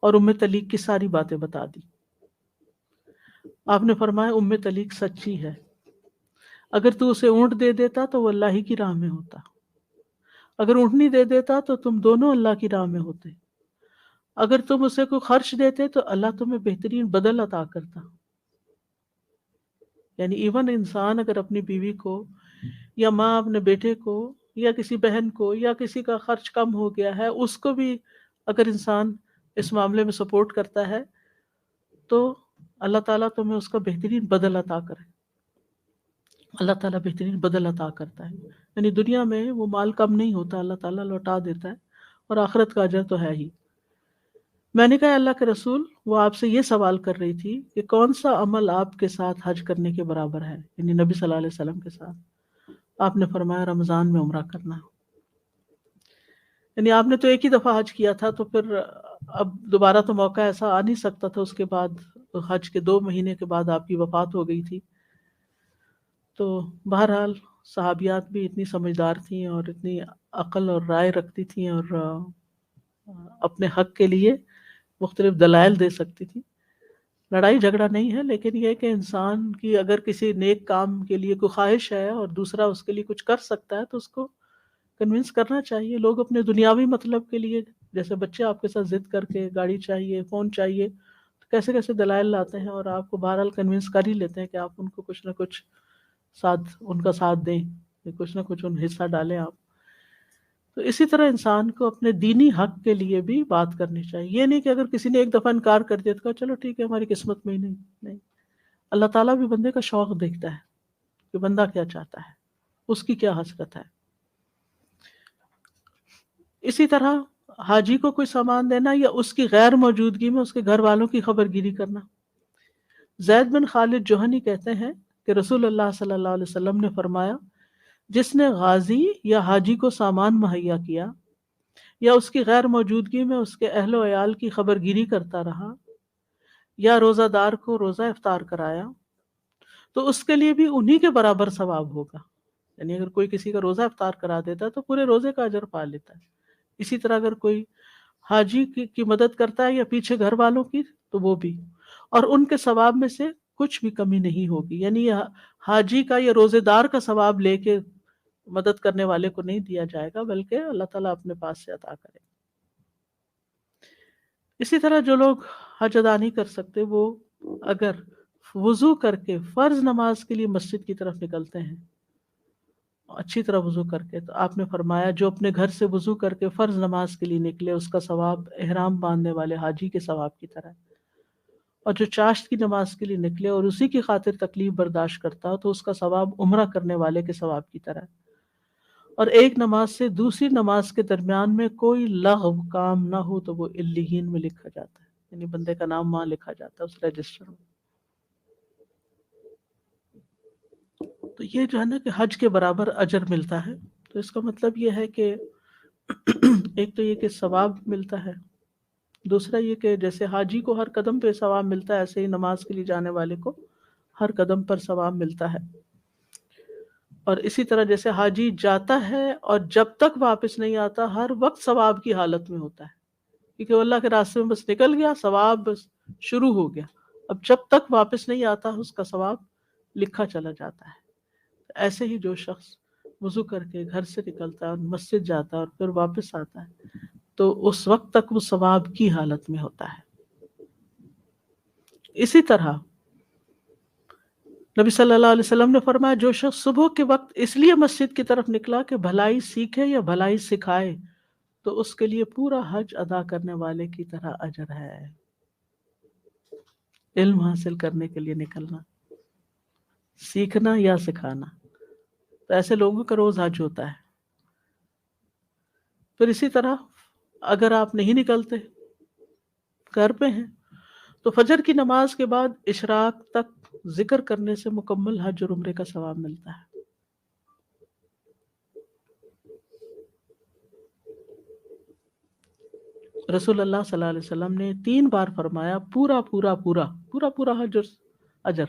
اور ام تلیق کی ساری باتیں بتا دی. آپ نے فرمایا ام تلیق سچی ہے، اگر تو اسے اونٹ دے دیتا تو وہ اللہ ہی کی راہ میں ہوتا، اگر اونٹنی دے دیتا تو تم دونوں اللہ کی راہ میں ہوتے، اگر تم اسے کوئی خرچ دیتے تو اللہ تمہیں بہترین بدل عطا کرتا. یعنی ایون انسان اگر اپنی بیوی کو یا ماں اپنے بیٹے کو یا کسی بہن کو یا کسی کا خرچ کم ہو گیا ہے اس کو بھی اگر انسان اس معاملے میں سپورٹ کرتا ہے تو اللہ تعالیٰ تمہیں اس کا بہترین بدل عطا کرے. اللہ تعالیٰ بہترین بدل عطا کرتا ہے. یعنی دنیا میں وہ مال کم نہیں ہوتا، اللہ تعالیٰ لوٹا دیتا ہے، اور آخرت کا اجر تو ہے ہی. میں نے کہا اللہ کے رسول، وہ آپ سے یہ سوال کر رہی تھی کہ کون سا عمل آپ کے ساتھ حج کرنے کے برابر ہے، یعنی نبی صلی اللہ علیہ وسلم کے ساتھ. آپ نے فرمایا رمضان میں عمرہ کرنا. یعنی آپ نے تو ایک ہی دفعہ حج کیا تھا، تو پھر اب دوبارہ تو موقع ایسا آ نہیں سکتا تھا. اس کے بعد حج کے 2 مہینے کے بعد آپ کی وفات ہو گئی تھی. تو بہرحال صحابیات بھی اتنی سمجھدار تھیں اور اتنی عقل اور رائے رکھتی تھیں اور اپنے حق کے لیے مختلف دلائل دے سکتی تھی. لڑائی جھگڑا نہیں ہے، لیکن یہ کہ انسان کی اگر کسی نیک کام کے لیے کوئی خواہش ہے اور دوسرا اس کے لیے کچھ کر سکتا ہے تو اس کو کنونس کرنا چاہیے. لوگ اپنے دنیاوی مطلب کے لیے، جیسے بچے آپ کے ساتھ ضد کر کے گاڑی چاہیے، فون چاہیے، تو کیسے کیسے دلائل لاتے ہیں اور آپ کو بہرحال کنونس کر ہی لیتے ہیں کہ آپ ان کو کچھ نہ کچھ ان کا ساتھ دیں، کچھ نہ کچھ ان حصہ ڈالیں آپ. تو اسی طرح انسان کو اپنے دینی حق کے لیے بھی بات کرنی چاہیے. یہ نہیں کہ اگر کسی نے ایک دفعہ انکار کر دیا تو کہا چلو ٹھیک ہے ہماری قسمت میں ہی نہیں. اللہ تعالیٰ بھی بندے کا شوق دیکھتا ہے کہ بندہ کیا چاہتا ہے، اس کی کیا حسرت ہے. اسی طرح حاجی کو کوئی سامان دینا یا اس کی غیر موجودگی میں اس کے گھر والوں کی خبر گیری کرنا. زید بن خالد جوہنی کہتے ہیں کہ رسول اللہ صلی اللہ علیہ وسلم نے فرمایا جس نے غازی یا حاجی کو سامان مہیا کیا یا اس کی غیر موجودگی میں اس کے اہل و عیال کی خبر گیری کرتا رہا یا روزہ دار کو روزہ افطار کرایا تو اس کے لیے بھی انہی کے برابر ثواب ہوگا. یعنی اگر کوئی کسی کا روزہ افطار کرا دیتا ہے تو پورے روزے کا اجر پا لیتا ہے. اسی طرح اگر کوئی حاجی کی مدد کرتا ہے یا پیچھے گھر والوں کی تو وہ بھی، اور ان کے ثواب میں سے کچھ بھی کمی نہیں ہوگی. یعنی حاجی کا یا روزے دار کا ثواب لے کے مدد کرنے والے کو نہیں دیا جائے گا، بلکہ اللہ تعالیٰ اپنے پاس سے عطا کرے. اسی طرح جو لوگ حج ادا نہیں کر سکتے وہ اگر وضو کر کے فرض نماز کے لیے مسجد کی طرف نکلتے ہیں اچھی طرح وضو کر کے، تو آپ نے فرمایا جو اپنے گھر سے وضو کر کے فرض نماز کے لیے نکلے اس کا ثواب احرام باندھنے والے حاجی کے ثواب کی طرح ہے، اور جو چاشت کی نماز کے لیے نکلے اور اسی کی خاطر تکلیف برداشت کرتا ہو تو اس کا ثواب عمرہ کرنے والے کے ثواب کی طرح ہے. اور ایک نماز سے دوسری نماز کے درمیان میں کوئی لغو کام نہ ہو تو وہ علیین میں لکھا جاتا ہے، یعنی بندے کا نام وہاں لکھا جاتا ہے اس رجسٹر میں. تو یہ جو ہے نا کہ حج کے برابر اجر ملتا ہے. تو اس کا مطلب یہ ہے کہ ایک تو یہ کہ ثواب ملتا ہے، دوسرا یہ کہ جیسے حاجی کو ہر قدم پہ ثواب ملتا ہے ایسے ہی نماز کے لیے جانے والے کو ہر قدم پر ثواب ملتا ہے. اور اسی طرح جیسے حاجی جاتا ہے اور جب تک واپس نہیں آتا ہر وقت ثواب کی حالت میں ہوتا ہے، کیونکہ وہ اللہ کے راستے میں بس نکل گیا، ثواب بس شروع ہو گیا. اب جب تک واپس نہیں آتا اس کا ثواب لکھا چلا جاتا ہے. ایسے ہی جو شخص وضو کر کے گھر سے نکلتا ہے اور مسجد جاتا ہے اور پھر واپس آتا ہے تو اس وقت تک وہ ثواب کی حالت میں ہوتا ہے. اسی طرح نبی صلی اللہ علیہ وسلم نے فرمایا جو شخص صبح کے وقت اس لیے مسجد کی طرف نکلا کہ بھلائی سیکھے یا بھلائی سکھائے تو اس کے لیے پورا حج ادا کرنے والے کی طرح اجر ہے. علم حاصل کرنے کے لیے نکلنا، سیکھنا یا سکھانا، تو ایسے لوگوں کا روز حج ہوتا ہے. پھر اسی طرح اگر آپ نہیں نکلتے گھر پہ ہیں تو فجر کی نماز کے بعد اشراق تک ذکر کرنے سے مکمل حج اور عمرے کا ثواب ملتا ہے. رسول اللہ صلی اللہ علیہ وسلم نے 3 بار فرمایا پورا پورا پورا پورا پورا حج اور اجر.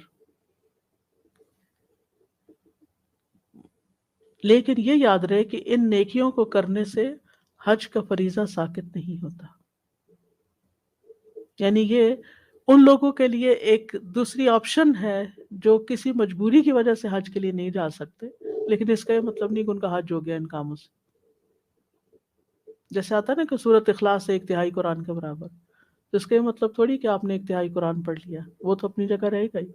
لیکن یہ یاد رہے کہ ان نیکیوں کو کرنے سے حج کا فریضہ ساقط نہیں ہوتا. یعنی یہ ان لوگوں کے لیے ایک دوسری آپشن ہے جو کسی مجبوری کی وجہ سے حج کے لیے نہیں جا سکتے، لیکن اس کا یہ مطلب نہیں کہ ان کا حج ہو گیا ان کاموں سے. جیسے آتا ہے نا کہ سورۃ اخلاص ایک تہائی قرآن کے برابر، تو اس کا یہ مطلب تھوڑی کہ آپ نے ایک تہائی قرآن پڑھ لیا، وہ تو اپنی جگہ رہے گا ہی.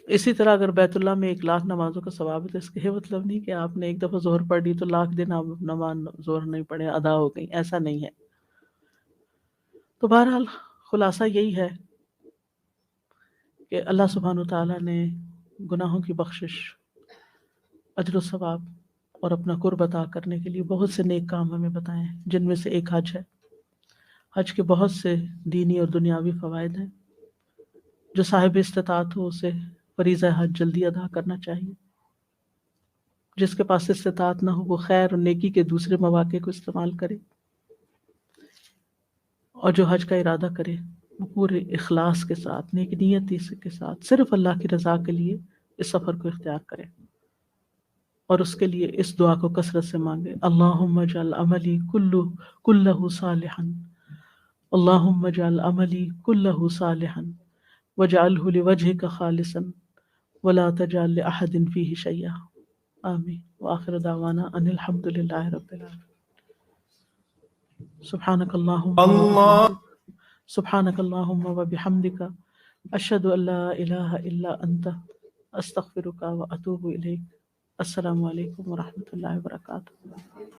اسی طرح اگر بیت اللہ میں 1,00,000 نمازوں کا ثواب ہے تو اس کا یہ مطلب نہیں کہ آپ نے ایک دفعہ ظہر پڑھ لی تو 1,00,000 دن آپ نماز ظہر نہیں پڑھے ادا ہو گئی، ایسا نہیں ہے. تو بہرحال خلاصہ یہی ہے کہ اللہ سبحانہ و تعالیٰ نے گناہوں کی بخشش، اجر و ثواب اور اپنا قرب عطا کرنے کے لیے بہت سے نیک کام ہمیں بتائے ہیں، جن میں سے ایک حج ہے. حج کے بہت سے دینی اور دنیاوی فوائد ہیں. جو صاحب استطاعت ہو اسے فریضہ حج جلدی ادا کرنا چاہیے. جس کے پاس استطاعت نہ ہو وہ خیر اور نیکی کے دوسرے مواقع کو استعمال کرے، اور جو حج کا ارادہ کرے وہ پورے اخلاص کے ساتھ، نیک نیتی کے ساتھ، صرف اللہ کی رضا کے لیے اس سفر کو اختیار کرے. اور اس کے لیے اس دعا کو کثرت سے مانگے، اللہم اجعل عملی کلہ صالحا، اللہم اجعل عملی کلہ صالحا واجعلہ لوجہک خالصا ولا تجعل لأحد فیہ شیئا. آمین. وآخر دعوانا ان الحمد للہ رب العالمین. سبحانک اللہم سبحانک اللہم وبحمدک اشہد ان لا الہ الا انت استغفرک واتوب الیک. السلام علیکم ورحمۃ اللہ وبرکاتہ.